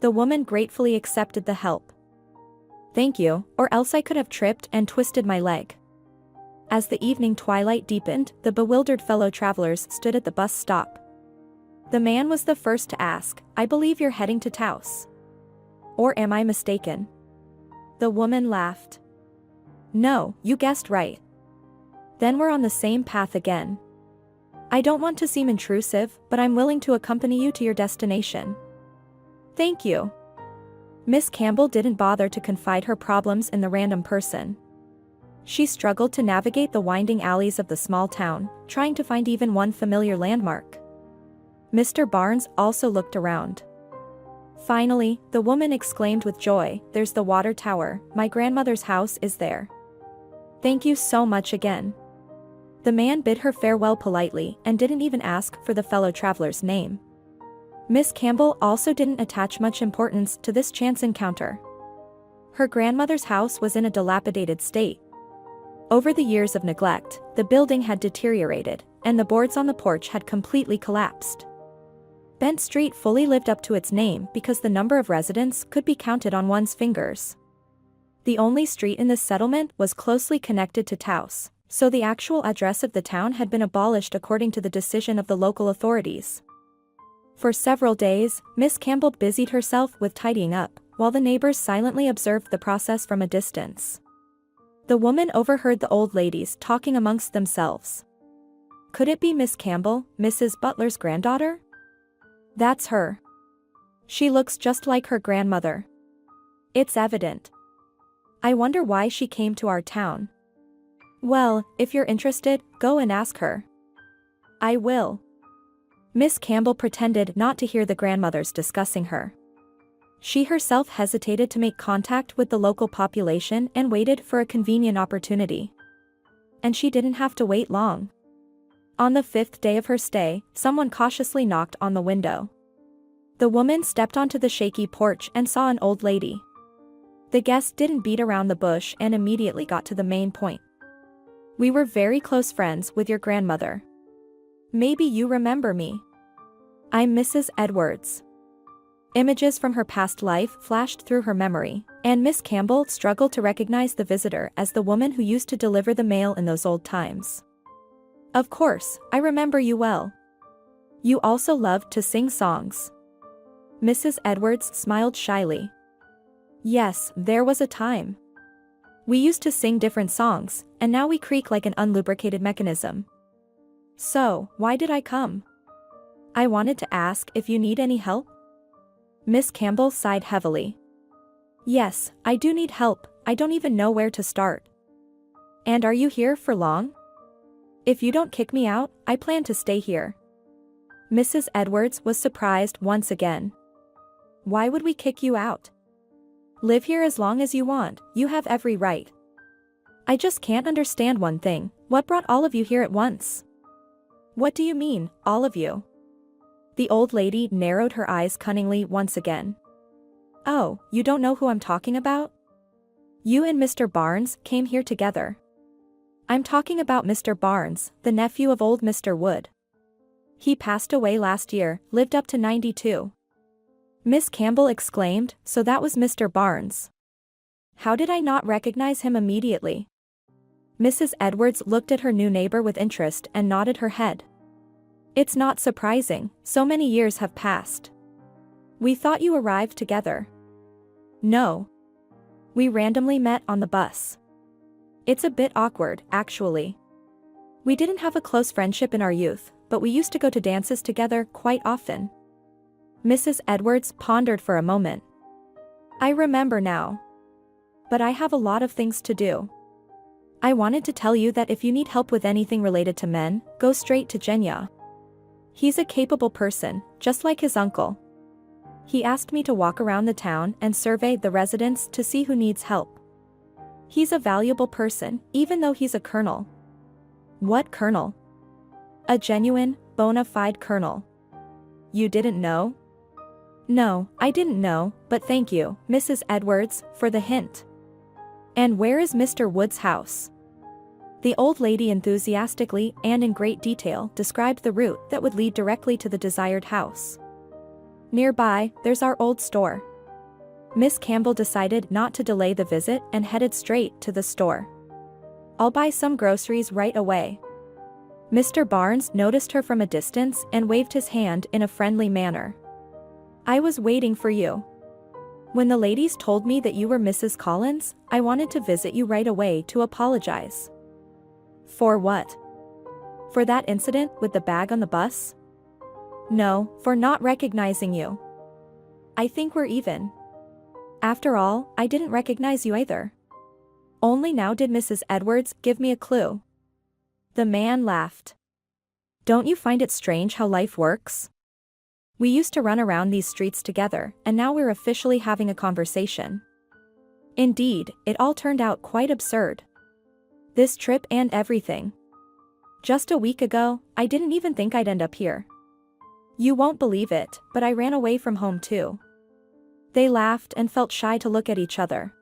The woman gratefully accepted the help. "Thank you, or else I could have tripped and twisted my leg." As the evening twilight deepened, the bewildered fellow travelers stood at the bus stop. The man was the first to ask, "I believe you're heading to Taos. Or am I mistaken?" The woman laughed. "No, you guessed right. Then we're on the same path again. I don't want to seem intrusive, but I'm willing to accompany you to your destination." "Thank you." Miss Campbell didn't bother to confide her problems in the random person. She struggled to navigate the winding alleys of the small town, trying to find even one familiar landmark. Mr. Barnes also looked around. Finally, the woman exclaimed with joy, "There's the water tower, my grandmother's house is there. Thank you so much again." The man bid her farewell politely and didn't even ask for the fellow traveler's name. Miss Campbell also didn't attach much importance to this chance encounter. Her grandmother's house was in a dilapidated state. Over the years of neglect, the building had deteriorated, and the boards on the porch had completely collapsed. Bent Street fully lived up to its name because the number of residents could be counted on one's fingers. The only street in this settlement was closely connected to Taos, so the actual address of the town had been abolished according to the decision of the local authorities. For several days, Miss Campbell busied herself with tidying up, while the neighbors silently observed the process from a distance. The woman overheard the old ladies talking amongst themselves. Could it be Miss Campbell, Mrs. Butler's granddaughter? That's her. She looks just like her grandmother. It's evident. I wonder why she came to our town. Well, if you're interested, go and ask her. I will. Miss Campbell pretended not to hear the grandmothers discussing her. She herself hesitated to make contact with the local population and waited for a convenient opportunity. And she didn't have to wait long. On the 5th day of her stay, someone cautiously knocked on the window. The woman stepped onto the shaky porch and saw an old lady. The guest didn't beat around the bush and immediately got to the main point. "We were very close friends with your grandmother. Maybe you remember me. I'm Mrs. Edwards." Images from her past life flashed through her memory, and Miss Campbell struggled to recognize the visitor as the woman who used to deliver the mail in those old times. "Of course, I remember you well. You also loved to sing songs." Mrs. Edwards smiled shyly. "Yes, there was a time. We used to sing different songs, and now we creak like an unlubricated mechanism. So, why did I come? I wanted to ask if you need any help?" Miss Campbell sighed heavily. "Yes, I do need help, I don't even know where to start." "And are you here for long?" "If you don't kick me out, I plan to stay here." Mrs. Edwards was surprised once again. "Why would we kick you out? Live here as long as you want, you have every right. I just can't understand one thing, what brought all of you here at once?" "What do you mean, all of you?" The old lady narrowed her eyes cunningly once again. "Oh, you don't know who I'm talking about? You and Mr. Barnes came here together. I'm talking about Mr. Barnes, the nephew of old Mr. Wood. He passed away last year, lived up to 92. Miss Campbell exclaimed, "So that was Mr. Barnes. How did I not recognize him immediately?" Mrs. Edwards looked at her new neighbor with interest and nodded her head. "It's not surprising, so many years have passed. We thought you arrived together. No. We randomly met on the bus. It's a bit awkward, actually. We didn't have a close friendship in our youth, but we used to go to dances together quite often. Mrs. Edwards pondered for a moment. I remember now. But I have a lot of things to do. I wanted to tell you that if you need help with anything related to men, go straight to Jenya. He's a capable person, just like his uncle. He asked me to walk around the town and survey the residents to see who needs help. He's a valuable person, even though he's a colonel. What colonel? A genuine, bona fide colonel. You didn't know? No, I didn't know, but thank you, Mrs. Edwards, for the hint. And where is Mr. Wood's house? The old lady enthusiastically and in great detail described the route that would lead directly to the desired house. Nearby, there's our old store. Miss Campbell decided not to delay the visit and headed straight to the store. I'll buy some groceries right away. Mr. Barnes noticed her from a distance and waved his hand in a friendly manner. I was waiting for you. When the ladies told me that you were Mrs. Collins, I wanted to visit you right away to apologize. For what? For that incident with the bag on the bus? No, for not recognizing you. I think we're even. After all, I didn't recognize you either. Only now did Mrs. Edwards give me a clue. The man laughed. Don't you find it strange how life works? We used to run around these streets together, and now we're officially having a conversation. Indeed, it all turned out quite absurd. This trip and everything. Just a week ago, I didn't even think I'd end up here. You won't believe it, but I ran away from home too. They laughed and felt shy to look at each other.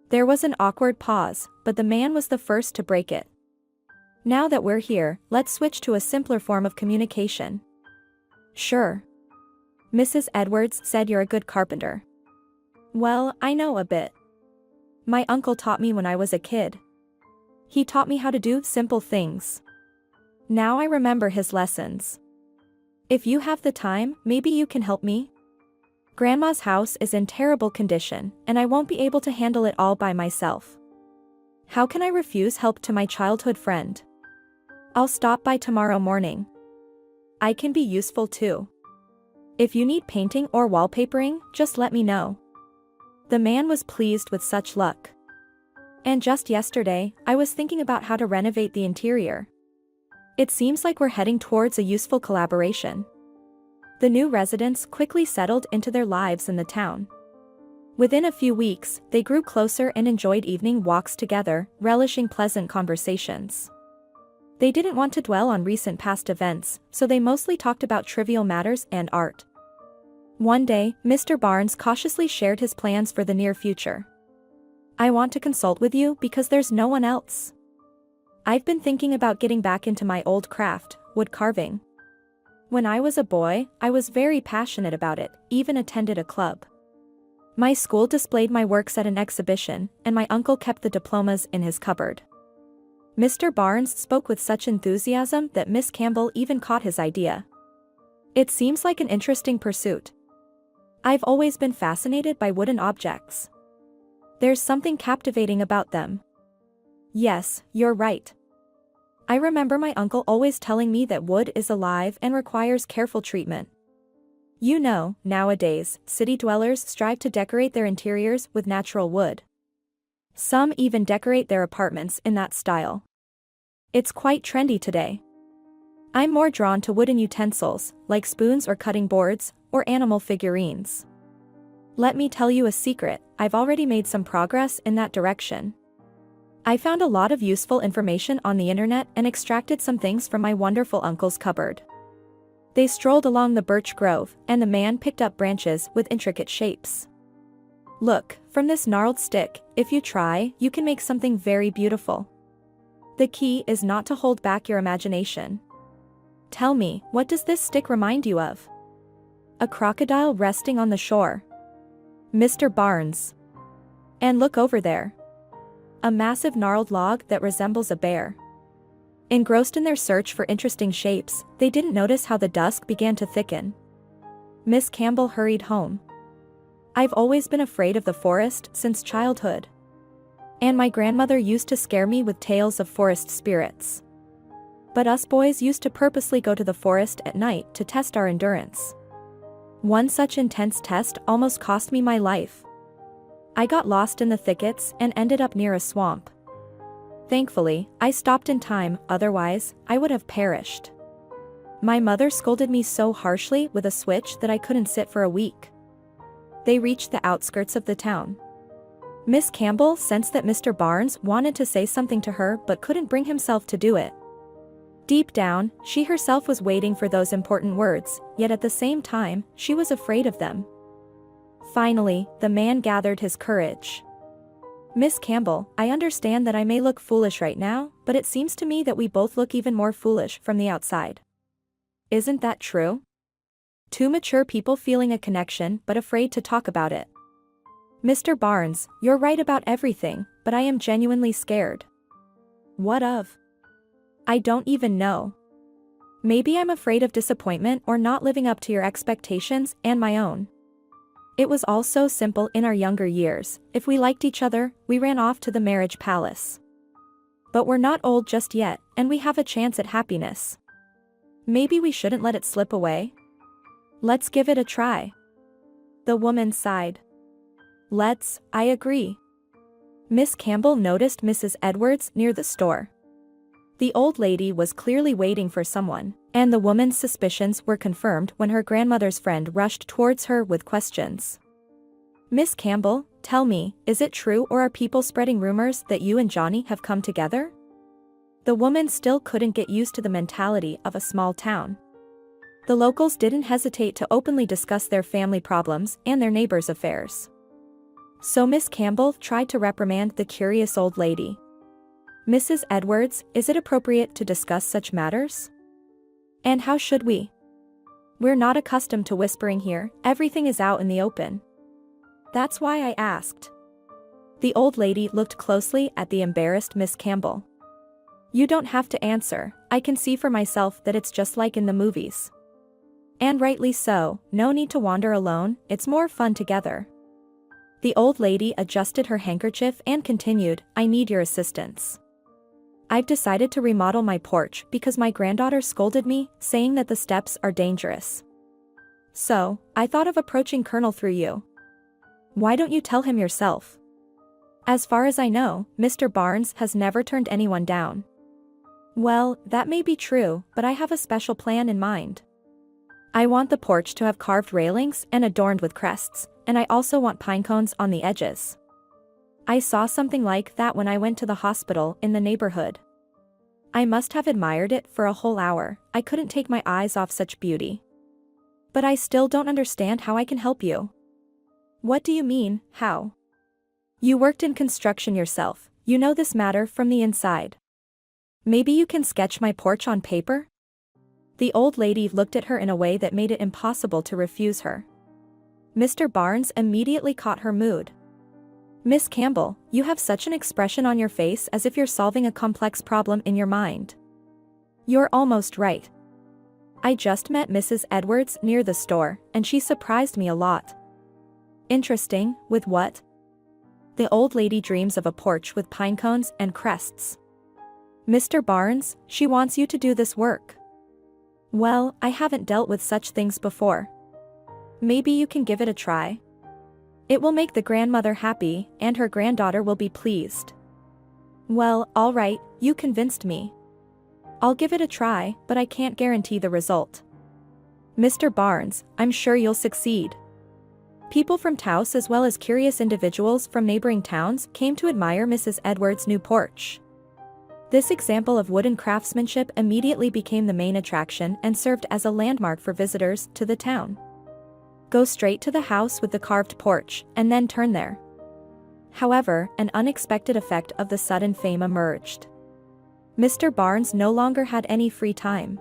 There was an awkward pause, but the man was the first to break it. Now that we're here, let's switch to a simpler form of communication. Sure. Mrs. Edwards said you're a good carpenter. Well, I know a bit. My uncle taught me when I was a kid. He taught me how to do simple things. Now I remember his lessons. If you have the time, maybe you can help me? Grandma's house is in terrible condition, and I won't be able to handle it all by myself. How can I refuse help to my childhood friend? I'll stop by tomorrow morning. I can be useful too. If you need painting or wallpapering, just let me know. The man was pleased with such luck. And just yesterday, I was thinking about how to renovate the interior. It seems like we're heading towards a useful collaboration. The new residents quickly settled into their lives in the town. Within a few weeks, they grew closer and enjoyed evening walks together, relishing pleasant conversations. They didn't want to dwell on recent past events, so they mostly talked about trivial matters and art. One day, Mr. Barnes cautiously shared his plans for the near future. I want to consult with you because there's no one else. I've been thinking about getting back into my old craft, wood carving. When I was a boy, I was very passionate about it, even attended a club. My school displayed my works at an exhibition, and my uncle kept the diplomas in his cupboard. Mr. Barnes spoke with such enthusiasm that Miss Campbell even caught his idea. It seems like an interesting pursuit. I've always been fascinated by wooden objects. There's something captivating about them. Yes, you're right. I remember my uncle always telling me that wood is alive and requires careful treatment. You know, nowadays, city dwellers strive to decorate their interiors with natural wood. Some even decorate their apartments in that style. It's quite trendy today. I'm more drawn to wooden utensils, like spoons or cutting boards, or animal figurines. Let me tell you a secret, I've already made some progress in that direction. I found a lot of useful information on the internet and extracted some things from my wonderful uncle's cupboard. They strolled along the birch grove, and the man picked up branches with intricate shapes. Look, from this gnarled stick, if you try, you can make something very beautiful. The key is not to hold back your imagination. Tell me, what does this stick remind you of? A crocodile resting on the shore. Mr. Barnes. And look over there. A massive gnarled log that resembles a bear. Engrossed in their search for interesting shapes, they didn't notice how the dusk began to thicken. Miss Campbell hurried home. I've always been afraid of the forest since childhood. And my grandmother used to scare me with tales of forest spirits. But us boys used to purposely go to the forest at night to test our endurance. One such intense test almost cost me my life. I got lost in the thickets and ended up near a swamp. Thankfully, I stopped in time, otherwise, I would have perished. My mother scolded me so harshly with a switch that I couldn't sit for a week. They reached the outskirts of the town. Miss Campbell sensed that Mr. Barnes wanted to say something to her but couldn't bring himself to do it. Deep down, she herself was waiting for those important words, yet at the same time, she was afraid of them. Finally, the man gathered his courage. Miss Campbell, I understand that I may look foolish right now, but it seems to me that we both look even more foolish from the outside. Isn't that true? Two mature people feeling a connection but afraid to talk about it. Mr. Barnes, you're right about everything, but I am genuinely scared. What of? I don't even know. Maybe I'm afraid of disappointment or not living up to your expectations and my own. It was all so simple in our younger years. If we liked each other, we ran off to the marriage palace. But we're not old just yet, and we have a chance at happiness. Maybe we shouldn't let it slip away? Let's give it a try. The woman sighed. I agree. Miss Campbell noticed Mrs. Edwards near the store. The old lady was clearly waiting for someone, and the woman's suspicions were confirmed when her grandmother's friend rushed towards her with questions. Miss Campbell, tell me, is it true or are people spreading rumors that you and Johnny have come together? The woman still couldn't get used to the mentality of a small town. The locals didn't hesitate to openly discuss their family problems and their neighbors' affairs. So Miss Campbell tried to reprimand the curious old lady. Mrs. Edwards, is it appropriate to discuss such matters? And how should we? We're not accustomed to whispering here, everything is out in the open. That's why I asked. The old lady looked closely at the embarrassed Miss Campbell. You don't have to answer, I can see for myself that it's just like in the movies. And rightly so, no need to wander alone, it's more fun together. The old lady adjusted her handkerchief and continued, I need your assistance. I've decided to remodel my porch because my granddaughter scolded me, saying that the steps are dangerous. So, I thought of approaching Colonel through you. Why don't you tell him yourself? As far as I know, Mr. Barnes has never turned anyone down. Well, that may be true, but I have a special plan in mind. I want the porch to have carved railings and adorned with crests, and I also want pine cones on the edges. I saw something like that when I went to the hospital in the neighborhood. I must have admired it for a whole hour, I couldn't take my eyes off such beauty. But I still don't understand how I can help you. What do you mean, how? You worked in construction yourself, you know this matter from the inside. Maybe you can sketch my porch on paper? The old lady looked at her in a way that made it impossible to refuse her. Mr. Barnes immediately caught her mood. Miss Campbell, you have such an expression on your face as if you're solving a complex problem in your mind. You're almost right. I just met Mrs. Edwards near the store, and she surprised me a lot. Interesting, with what? The old lady dreams of a porch with pine cones and crests. Mr. Barnes, she wants you to do this work. Well, I haven't dealt with such things before. Maybe you can give it a try. It will make the grandmother happy, and her granddaughter will be pleased. Well, all right, you convinced me. I'll give it a try, but I can't guarantee the result. Mr. Barnes, I'm sure you'll succeed. People from Taos as well as curious individuals from neighboring towns came to admire Mrs. Edwards' new porch. This example of wooden craftsmanship immediately became the main attraction and served as a landmark for visitors to the town. Go straight to the house with the carved porch, and then turn there. However, an unexpected effect of the sudden fame emerged. Mr. Barnes no longer had any free time.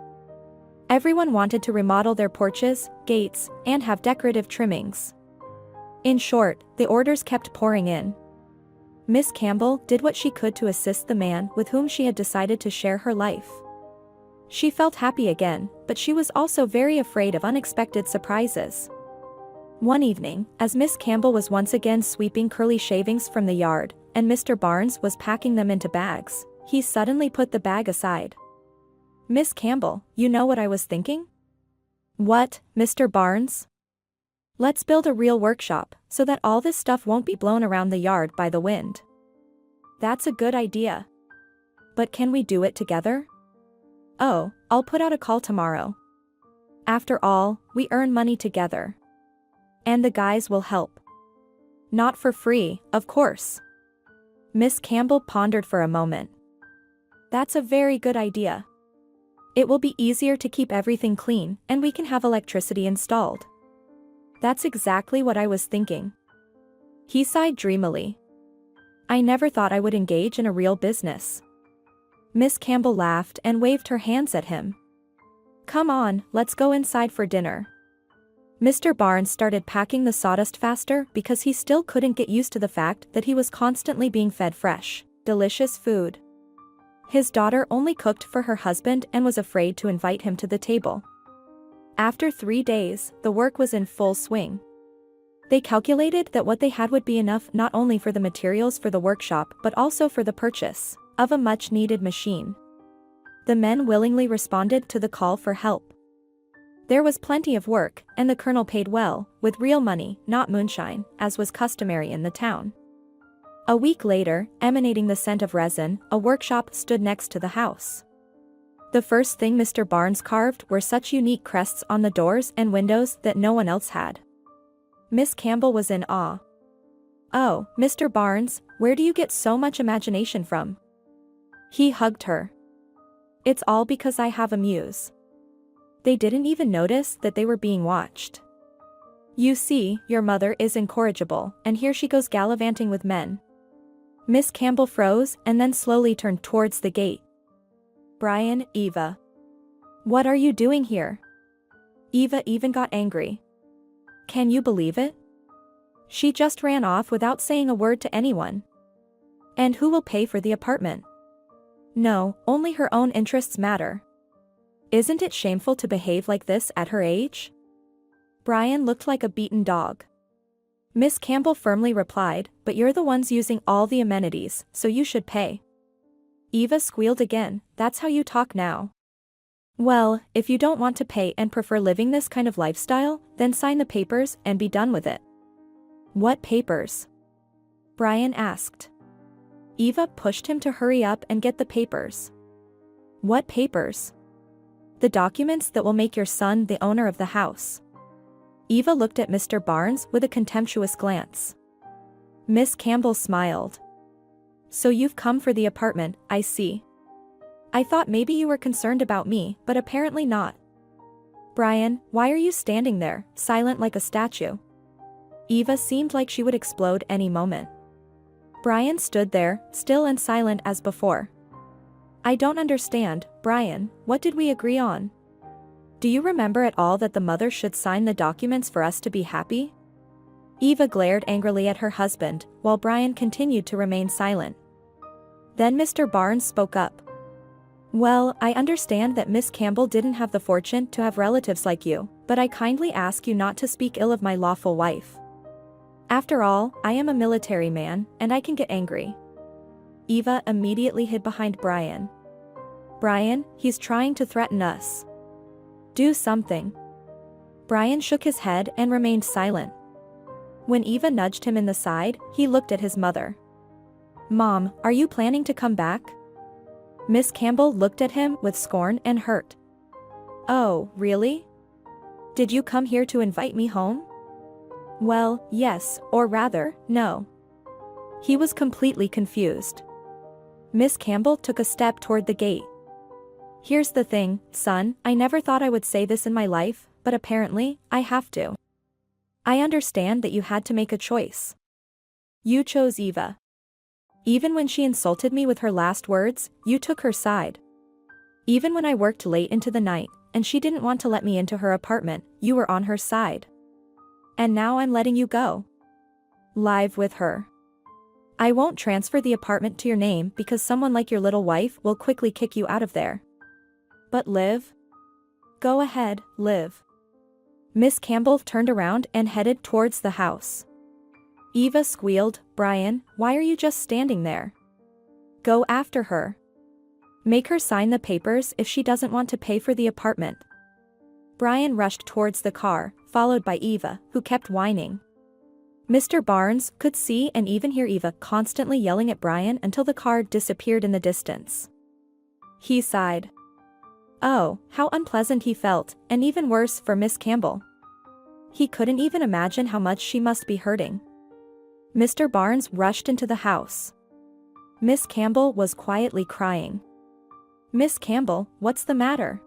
Everyone wanted to remodel their porches, gates, and have decorative trimmings. In short, the orders kept pouring in. Miss Campbell did what she could to assist the man with whom she had decided to share her life. She felt happy again, but she was also very afraid of unexpected surprises. One evening, as Miss Campbell was once again sweeping curly shavings from the yard, and Mr. Barnes was packing them into bags, he suddenly put the bag aside. "Miss Campbell, you know what I was thinking?" "What, Mr. Barnes?" "Let's build a real workshop, so that all this stuff won't be blown around the yard by the wind." "That's a good idea. But can we do it together?" "Oh, I'll put out a call tomorrow. After all, we earn money together. And the guys will help." "Not for free, of course." Miss Campbell pondered for a moment. "That's a very good idea. It will be easier to keep everything clean, and we can have electricity installed." "That's exactly what I was thinking." He sighed dreamily. "I never thought I would engage in a real business." Miss Campbell laughed and waved her hands at him. "Come on, let's go inside for dinner." Mr. Barnes started packing the sawdust faster because he still couldn't get used to the fact that he was constantly being fed fresh, delicious food. His daughter only cooked for her husband and was afraid to invite him to the table. After 3 days, the work was in full swing. They calculated that what they had would be enough not only for the materials for the workshop but also for the purchase of a much-needed machine. The men willingly responded to the call for help. There was plenty of work, and the colonel paid well, with real money, not moonshine, as was customary in the town. A week later, emanating the scent of resin, a workshop stood next to the house. The first thing Mr. Barnes carved were such unique crests on the doors and windows that no one else had. Miss Campbell was in awe. "Oh, Mr. Barnes, where do you get so much imagination from?" He hugged her. "It's all because I have a muse." They didn't even notice that they were being watched. "You see, your mother is incorrigible, and here she goes gallivanting with men." Miss Campbell froze and then slowly turned towards the gate. "Brian, Eva. What are you doing here?" Eva even got angry. "Can you believe it? She just ran off without saying a word to anyone. And who will pay for the apartment? No, only her own interests matter. Isn't it shameful to behave like this at her age?" Brian looked like a beaten dog. Miss Campbell firmly replied, "But you're the ones using all the amenities, so you should pay." Eva squealed again, "That's how you talk now." "Well, if you don't want to pay and prefer living this kind of lifestyle, then sign the papers and be done with it." "What papers?" Brian asked. Eva pushed him to hurry up and get the papers. "What papers?" "The documents that will make your son the owner of the house." Eva looked at Mr. Barnes with a contemptuous glance. Miss Campbell smiled. "So you've come for the apartment, I see. I thought maybe you were concerned about me, but apparently not." "Brian, why are you standing there, silent like a statue?" Eva seemed like she would explode any moment. Brian stood there, still and silent as before. "I don't understand, Brian, what did we agree on? Do you remember at all that the mother should sign the documents for us to be happy?" Eva glared angrily at her husband, while Brian continued to remain silent. Then Mr. Barnes spoke up. "Well, I understand that Miss Campbell didn't have the fortune to have relatives like you, but I kindly ask you not to speak ill of my lawful wife. After all, I am a military man, and I can get angry." Eva immediately hid behind Brian. "Brian, he's trying to threaten us. Do something." Brian shook his head and remained silent. When Eva nudged him in the side, he looked at his mother. "Mom, are you planning to come back?" Miss Campbell looked at him with scorn and hurt. "Oh, really? Did you come here to invite me home?" "Well, yes, or rather, no." He was completely confused. Miss Campbell took a step toward the gate. "Here's the thing, son, I never thought I would say this in my life, but apparently, I have to. I understand that you had to make a choice. You chose Eva. Even when she insulted me with her last words, you took her side. Even when I worked late into the night, and she didn't want to let me into her apartment, you were on her side. And now I'm letting you go. Live with her. I won't transfer the apartment to your name because someone like your little wife will quickly kick you out of there. But live? Go ahead, live. Miss Campbell turned around and headed towards the house. Eva squealed, Brian, why are you just standing there? Go after her. Make her sign the papers if she doesn't want to pay for the apartment. Brian rushed towards the car, followed by Eva, who kept whining. Mr. Barnes could see and even hear Eva constantly yelling at Brian until the car disappeared in the distance. He sighed. Oh, how unpleasant he felt, and even worse for Miss Campbell. He couldn't even imagine how much she must be hurting. Mr. Barnes rushed into the house. Miss Campbell was quietly crying. Miss Campbell, what's the matter?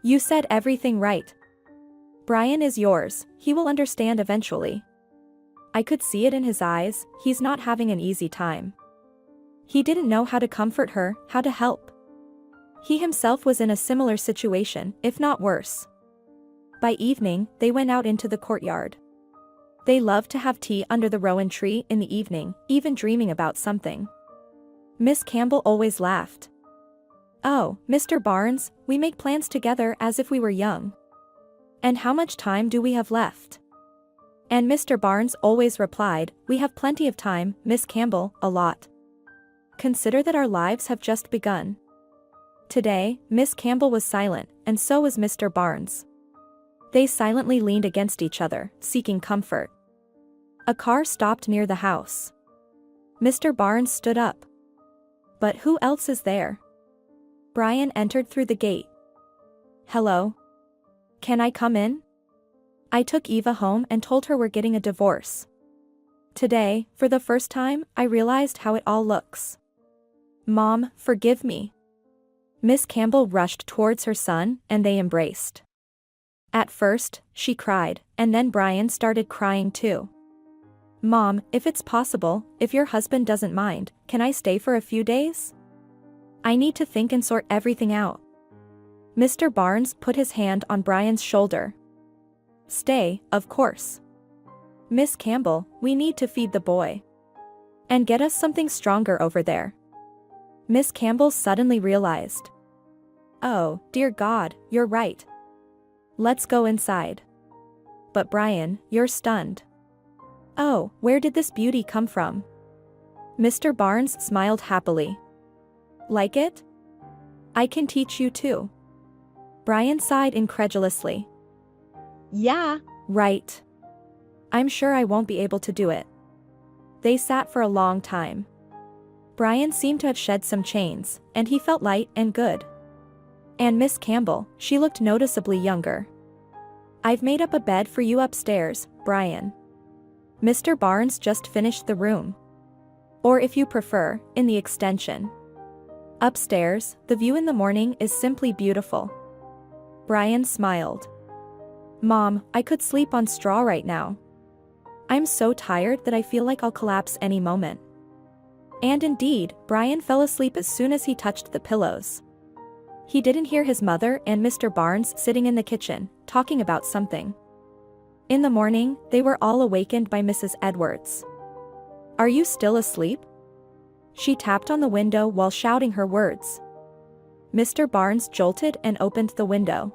You said everything right. Brian is yours, he will understand eventually. I could see it in his eyes, he's not having an easy time. He didn't know how to comfort her, how to help. He himself was in a similar situation, if not worse. By evening, they went out into the courtyard. They loved to have tea under the rowan tree in the evening, even dreaming about something. Miss Campbell always laughed. Oh, Mr. Barnes, we make plans together as if we were young. And how much time do we have left? And Mr. Barnes always replied, we have plenty of time, Miss Campbell, a lot. Consider that our lives have just begun. Today, Miss Campbell was silent, and so was Mr. Barnes. They silently leaned against each other, seeking comfort. A car stopped near the house. Mr. Barnes stood up. But who else is there? Brian entered through the gate. Hello? Can I come in? I took Eva home and told her we're getting a divorce. Today, for the first time, I realized how it all looks. Mom, forgive me. Miss Campbell rushed towards her son, and they embraced. At first, she cried, and then Brian started crying too. Mom, if it's possible, if your husband doesn't mind, can I stay for a few days? I need to think and sort everything out. Mr. Barnes put his hand on Brian's shoulder. Stay, of course. Miss Campbell, we need to feed the boy. And get us something stronger over there. Miss Campbell suddenly realized. Oh, dear God, you're right. Let's go inside. But Brian, you're stunned. Oh, where did this beauty come from? Mr. Barnes smiled happily. Like it? I can teach you too. Brian sighed incredulously. Yeah. Right. I'm sure I won't be able to do it. They sat for a long time. Brian seemed to have shed some chains, and he felt light and good. And Miss Campbell, she looked noticeably younger. I've made up a bed for you upstairs, Brian. Mr. Barnes just finished the room. Or if you prefer, in the extension. Upstairs, the view in the morning is simply beautiful. Brian smiled. Mom, I could sleep on straw right now. I'm so tired that I feel like I'll collapse any moment. And indeed, Brian fell asleep as soon as he touched the pillows. He didn't hear his mother and Mr. Barnes sitting in the kitchen, talking about something. In the morning, they were all awakened by Mrs. Edwards. Are you still asleep? She tapped on the window while shouting her words. Mr. Barnes jolted and opened the window.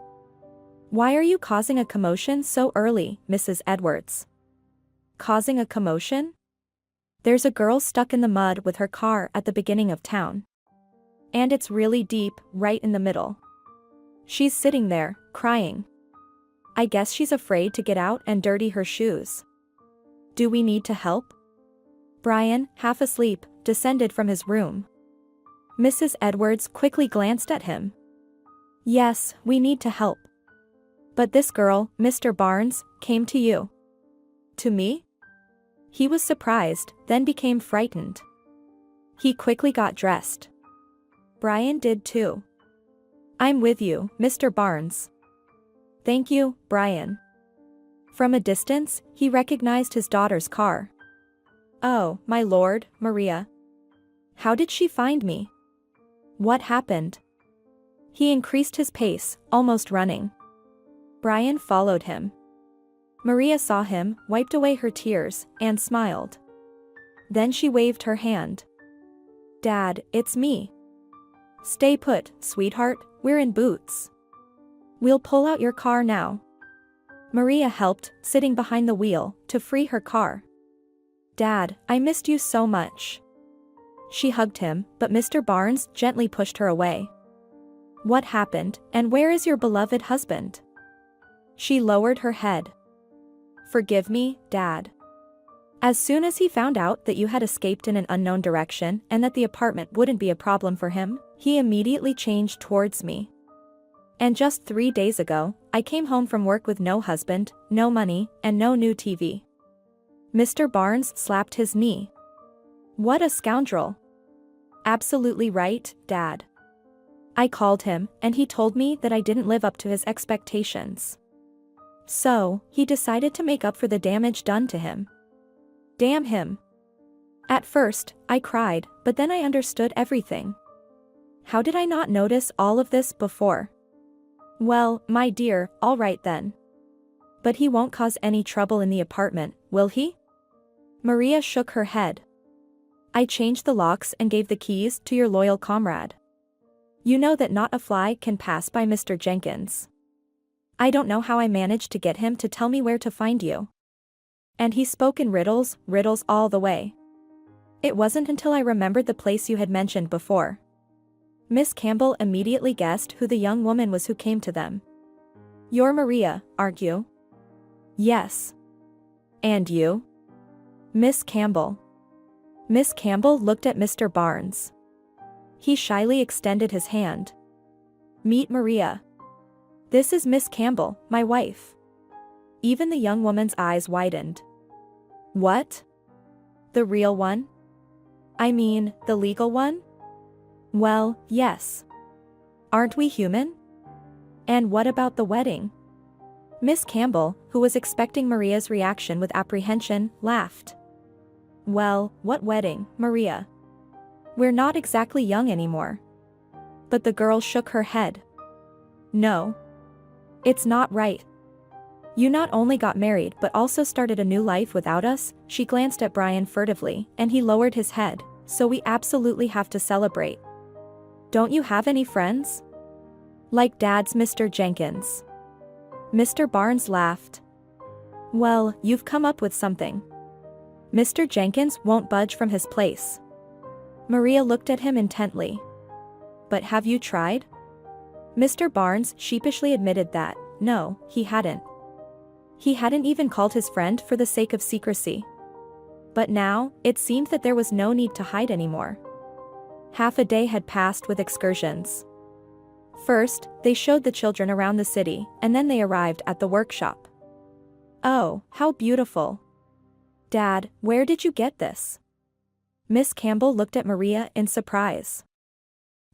Why are you causing a commotion so early, Mrs. Edwards? Causing a commotion? There's a girl stuck in the mud with her car at the beginning of town. And it's really deep, right in the middle. She's sitting there, crying. I guess she's afraid to get out and dirty her shoes. Do we need to help? Brian, half asleep, descended from his room. Mrs. Edwards quickly glanced at him. Yes, we need to help. But this girl, Mr. Barnes, came to you. To me? He was surprised, then became frightened. He quickly got dressed. Brian did too. I'm with you, Mr. Barnes. Thank you, Brian. From a distance, he recognized his daughter's car. Oh, my lord, Maria. How did she find me? What happened? He increased his pace, almost running. Brian followed him. Maria saw him, wiped away her tears, and smiled. Then she waved her hand. Dad, it's me. Stay put, sweetheart, We're in Boots. We'll pull out your car now. Maria helped, sitting behind the wheel, to free her car. Dad, I missed you so much. She hugged him, but Mr. Barnes gently pushed her away. What happened, and where is your beloved husband? She lowered her head. Forgive me, Dad. As soon as he found out that you had escaped in an unknown direction and that the apartment wouldn't be a problem for him, he immediately changed towards me. And just 3 days ago, I came home from work with no husband, no money, and no new TV. Mr. Barnes slapped his knee. What a scoundrel. Absolutely right, Dad. I called him, and he told me that I didn't live up to his expectations. So, he decided to make up for the damage done to him. Damn him. At first, I cried, but then I understood everything. How did I not notice all of this before? Well, my dear, all right then. But he won't cause any trouble in the apartment, will he? Maria shook her head. I changed the locks and gave the keys to your loyal comrade. You know that not a fly can pass by Mr. Jenkins. I don't know how I managed to get him to tell me where to find you. And he spoke in riddles all the way. It wasn't until I remembered the place you had mentioned before. Miss Campbell immediately guessed who the young woman was who came to them. You're Maria, aren't you? Yes. And you? Miss Campbell. Miss Campbell looked at Mr. Barnes. He shyly extended his hand. Meet Maria. This is Miss Campbell, my wife. Even the young woman's eyes widened. What? The real one? I mean, the legal one? Well, yes. Aren't we human? And what about the wedding? Miss Campbell, who was expecting Maria's reaction with apprehension, laughed. Well, what wedding, Maria? We're not exactly young anymore. But the girl shook her head. No. It's not right. You not only got married but also started a new life without us. She glanced at Brian furtively, and he lowered his head, so we absolutely have to celebrate. Don't you have any friends? Like Dad's Mr. Jenkins. Mr. Barnes laughed. Well, you've come up with something. Mr. Jenkins won't budge from his place. Maria looked at him intently. But have you tried? Mr. Barnes sheepishly admitted that, no, he hadn't. He hadn't even called his friend for the sake of secrecy. But now, it seemed that there was no need to hide anymore. Half a day had passed with excursions. First, they showed the children around the city, and then they arrived at the workshop. Oh, how beautiful. Dad, where did you get this? Miss Campbell looked at Maria in surprise.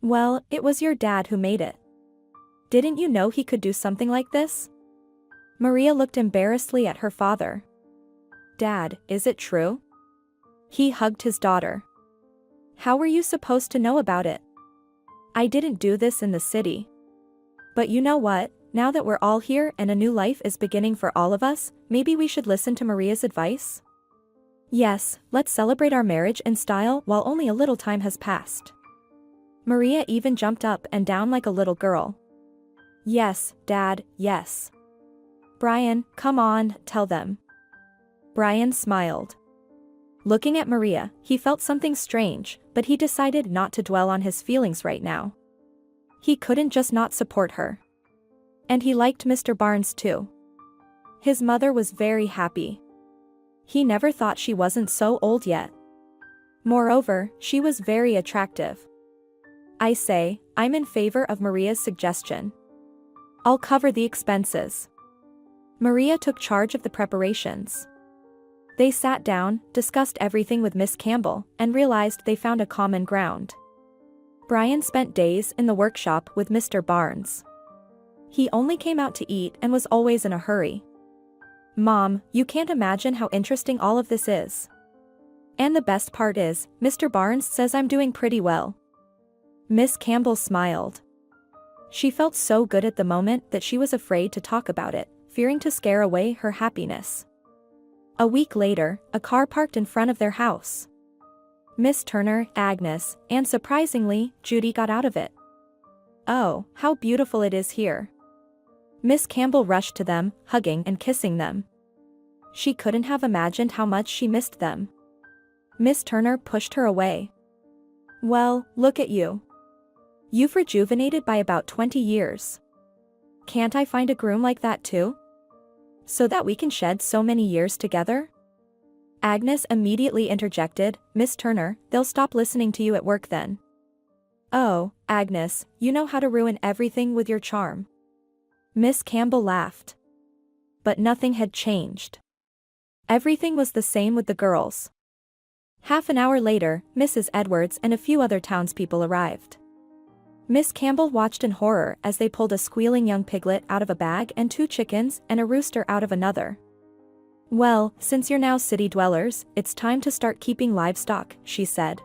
Well, it was your dad who made it. Didn't you know he could do something like this? Maria looked embarrassedly at her father. Dad, is it true? He hugged his daughter. How were you supposed to know about it? I didn't do this in the city. But you know what, now that we're all here and a new life is beginning for all of us, maybe we should listen to Maria's advice? Yes, let's celebrate our marriage in style while only a little time has passed. Maria even jumped up and down like a little girl. Yes, Dad, yes. Brian, come on, tell them. Brian smiled. Looking at Maria, he felt something strange, but he decided not to dwell on his feelings right now. He couldn't just not support her. And he liked Mr. Barnes too. His mother was very happy. He never thought she wasn't so old yet. Moreover, she was very attractive. I say, I'm in favor of Maria's suggestion. I'll cover the expenses. Maria took charge of the preparations. They sat down, discussed everything with Miss Campbell, and realized they found a common ground. Brian spent days in the workshop with Mr. Barnes. He only came out to eat and was always in a hurry. Mom, you can't imagine how interesting all of this is. And the best part is, Mr. Barnes says I'm doing pretty well. Miss Campbell smiled. She felt so good at the moment that she was afraid to talk about it, fearing to scare away her happiness. A week later, a car parked in front of their house. Miss Turner, Agnes, and surprisingly, Judy got out of it. "Oh, how beautiful it is here." Miss Campbell rushed to them, hugging and kissing them. She couldn't have imagined how much she missed them. Miss Turner pushed her away. "Well, look at you. You've rejuvenated by about 20 years. Can't I find a groom like that too? So that we can shed so many years together?" Agnes immediately interjected, "Miss Turner, they'll stop listening to you at work then." "Oh, Agnes, you know how to ruin everything with your charm." Miss Campbell laughed. But nothing had changed. Everything was the same with the girls. Half an hour later, Mrs. Edwards and a few other townspeople arrived. Miss Campbell watched in horror as they pulled a squealing young piglet out of a bag and 2 chickens and a rooster out of another. "Well, since you're now city dwellers, it's time to start keeping livestock," she said.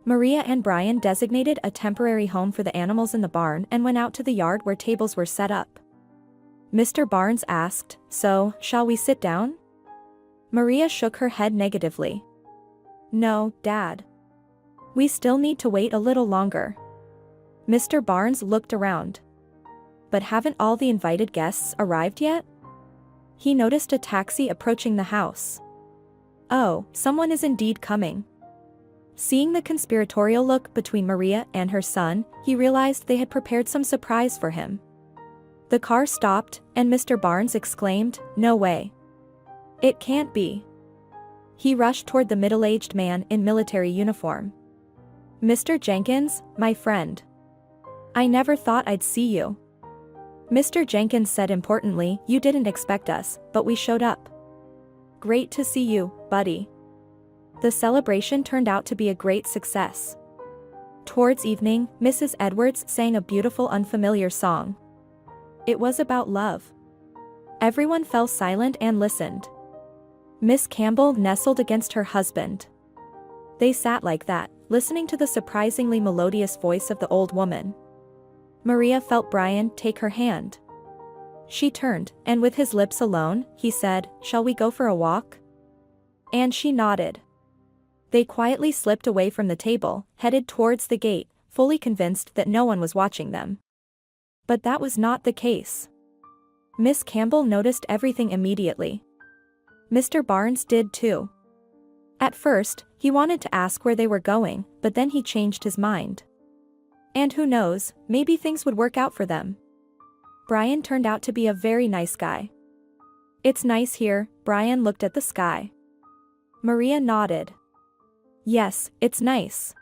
Maria and Brian designated a temporary home for the animals in the barn and went out to the yard where tables were set up. Mr. Barnes asked, "So, shall we sit down?" Maria shook her head negatively. "No, Dad. We still need to wait a little longer." Mr. Barnes looked around. "But haven't all the invited guests arrived yet?" He noticed a taxi approaching the house. "Oh, someone is indeed coming." Seeing the conspiratorial look between Maria and her son, he realized they had prepared some surprise for him. The car stopped, and Mr. Barnes exclaimed, "No way. It can't be." He rushed toward the middle-aged man in military uniform. "Mr. Jenkins, my friend. I never thought I'd see you." Mr. Jenkins said importantly, "You didn't expect us, but we showed up." "Great to see you, buddy." The celebration turned out to be a great success. Towards evening, Mrs. Edwards sang a beautiful unfamiliar song. It was about love. Everyone fell silent and listened. Miss Campbell nestled against her husband. They sat like that, listening to the surprisingly melodious voice of the old woman. Maria felt Brian take her hand. She turned, and with his lips alone, he said, "Shall we go for a walk?" And she nodded. They quietly slipped away from the table, headed towards the gate, fully convinced that no one was watching them. But that was not the case. Miss Campbell noticed everything immediately. Mr. Barnes did too. At first, he wanted to ask where they were going, but then he changed his mind. And who knows, maybe things would work out for them. Brian turned out to be a very nice guy. "It's nice here," Brian looked at the sky. Maria nodded. "Yes, it's nice.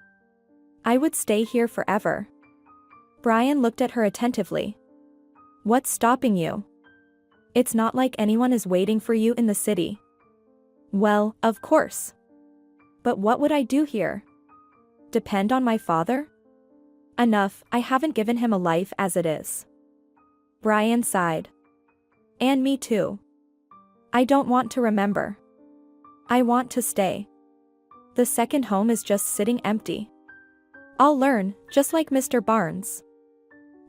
I would stay here forever." Brian looked at her attentively. "What's stopping you? It's not like anyone is waiting for you in the city." "Well, of course. But what would I do here? Depend on my father? Enough, I haven't given him a life as it is." Brian sighed. "And me too. I don't want to remember. I want to stay. The second home is just sitting empty. I'll learn, just like Mr. Barnes.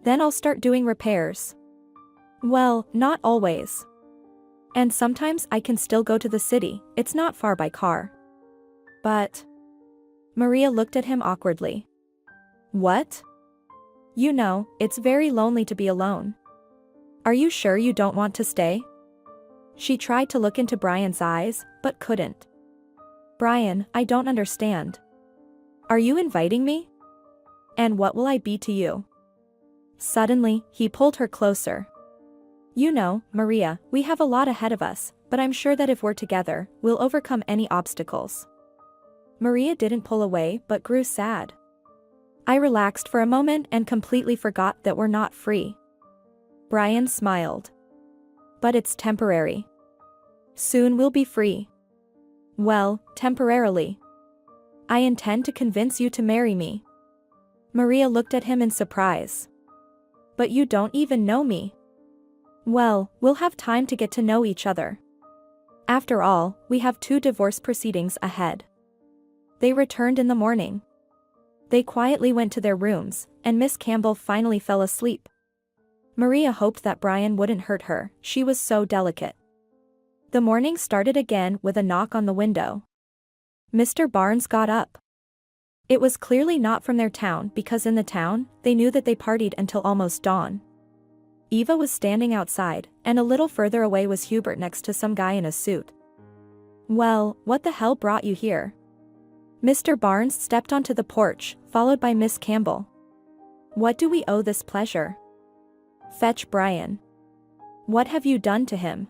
Then I'll start doing repairs. Well, not always. And sometimes I can still go to the city, it's not far by car." "But..." Maria looked at him awkwardly. "What?" "You know, it's very lonely to be alone. Are you sure you don't want to stay?" She tried to look into Brian's eyes, but couldn't. "Brian, I don't understand. Are you inviting me? And what will I be to you?" Suddenly, he pulled her closer. "You know, Maria, we have a lot ahead of us, but I'm sure that if we're together, we'll overcome any obstacles." Maria didn't pull away but grew sad. "I relaxed for a moment and completely forgot that we're not free." Brian smiled. "But it's temporary. Soon we'll be free." "Well, temporarily. I intend to convince you to marry me." Maria looked at him in surprise. "But you don't even know me." "Well, we'll have time to get to know each other. After all, we have 2 divorce proceedings ahead." They returned in the morning. They quietly went to their rooms, and Miss Campbell finally fell asleep. Maria hoped that Brian wouldn't hurt her, she was so delicate. The morning started again with a knock on the window. Mr. Barnes got up. It was clearly not from their town because in the town, they knew that they partied until almost dawn. Eva was standing outside, and a little further away was Hubert next to some guy in a suit. "Well, what the hell brought you here?" Mr. Barnes stepped onto the porch, followed by Miss Campbell. "What do we owe this pleasure?" "Fetch Brian." "What have you done to him?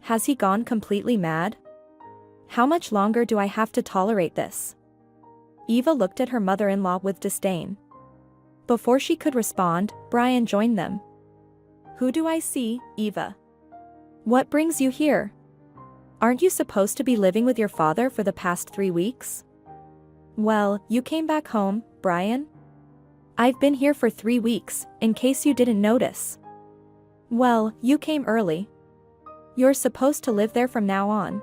Has he gone completely mad? How much longer do I have to tolerate this?" Eva looked at her mother-in-law with disdain. Before she could respond, Brian joined them. "Who do I see, Eva? What brings you here? Aren't you supposed to be living with your father for the past 3 weeks?" "Well, you came back home, Brian? I've been here for 3 weeks, in case you didn't notice." "Well, you came early. You're supposed to live there from now on."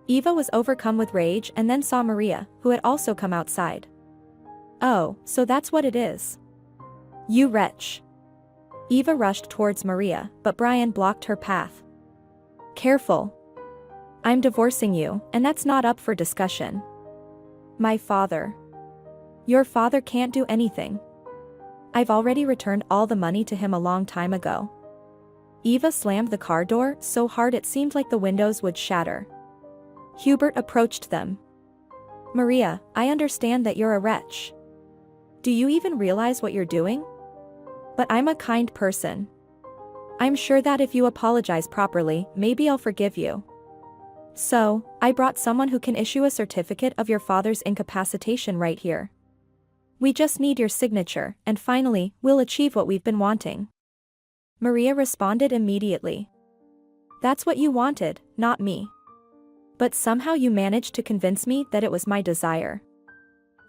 Eva was overcome with rage and then saw Maria, who had also come outside. "Oh, so that's what it is. You wretch." Eva rushed towards Maria, but Brian blocked her path. "Careful. I'm divorcing you, and that's not up for discussion." "My father." "Your father can't do anything. I've already returned all the money to him a long time ago." Eva slammed the car door so hard it seemed like the windows would shatter. Hubert approached them. "Maria, I understand that you're a wretch. Do you even realize what you're doing? But I'm a kind person. I'm sure that if you apologize properly, maybe I'll forgive you. So, I brought someone who can issue a certificate of your father's incapacitation right here. We just need your signature, and finally, we'll achieve what we've been wanting." Maria responded immediately. "That's what you wanted, not me. But somehow you managed to convince me that it was my desire.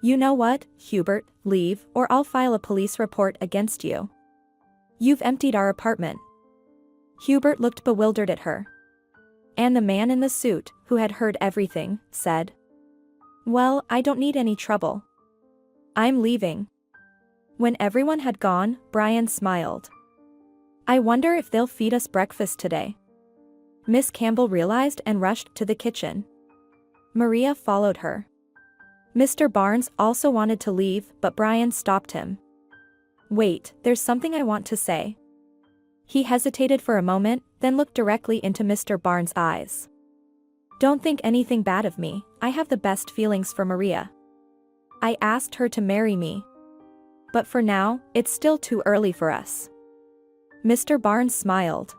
You know what, Hubert, leave, or I'll file a police report against you. You've emptied our apartment." Hubert looked bewildered at her. And the man in the suit, who had heard everything, said, "Well, I don't need any trouble. I'm leaving." When everyone had gone, Brian smiled. "I wonder if they'll feed us breakfast today." Miss Campbell realized and rushed to the kitchen. Maria followed her. Mr. Barnes also wanted to leave, but Brian stopped him. "Wait, there's something I want to say." He hesitated for a moment, then looked directly into Mr. Barnes' eyes. "Don't think anything bad of me, I have the best feelings for Maria. I asked her to marry me. But for now, it's still too early for us." Mr. Barnes smiled.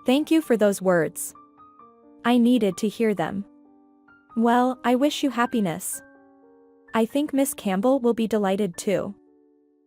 "Thank you for those words. I needed to hear them. Well, I wish you happiness. I think Miss Campbell will be delighted too."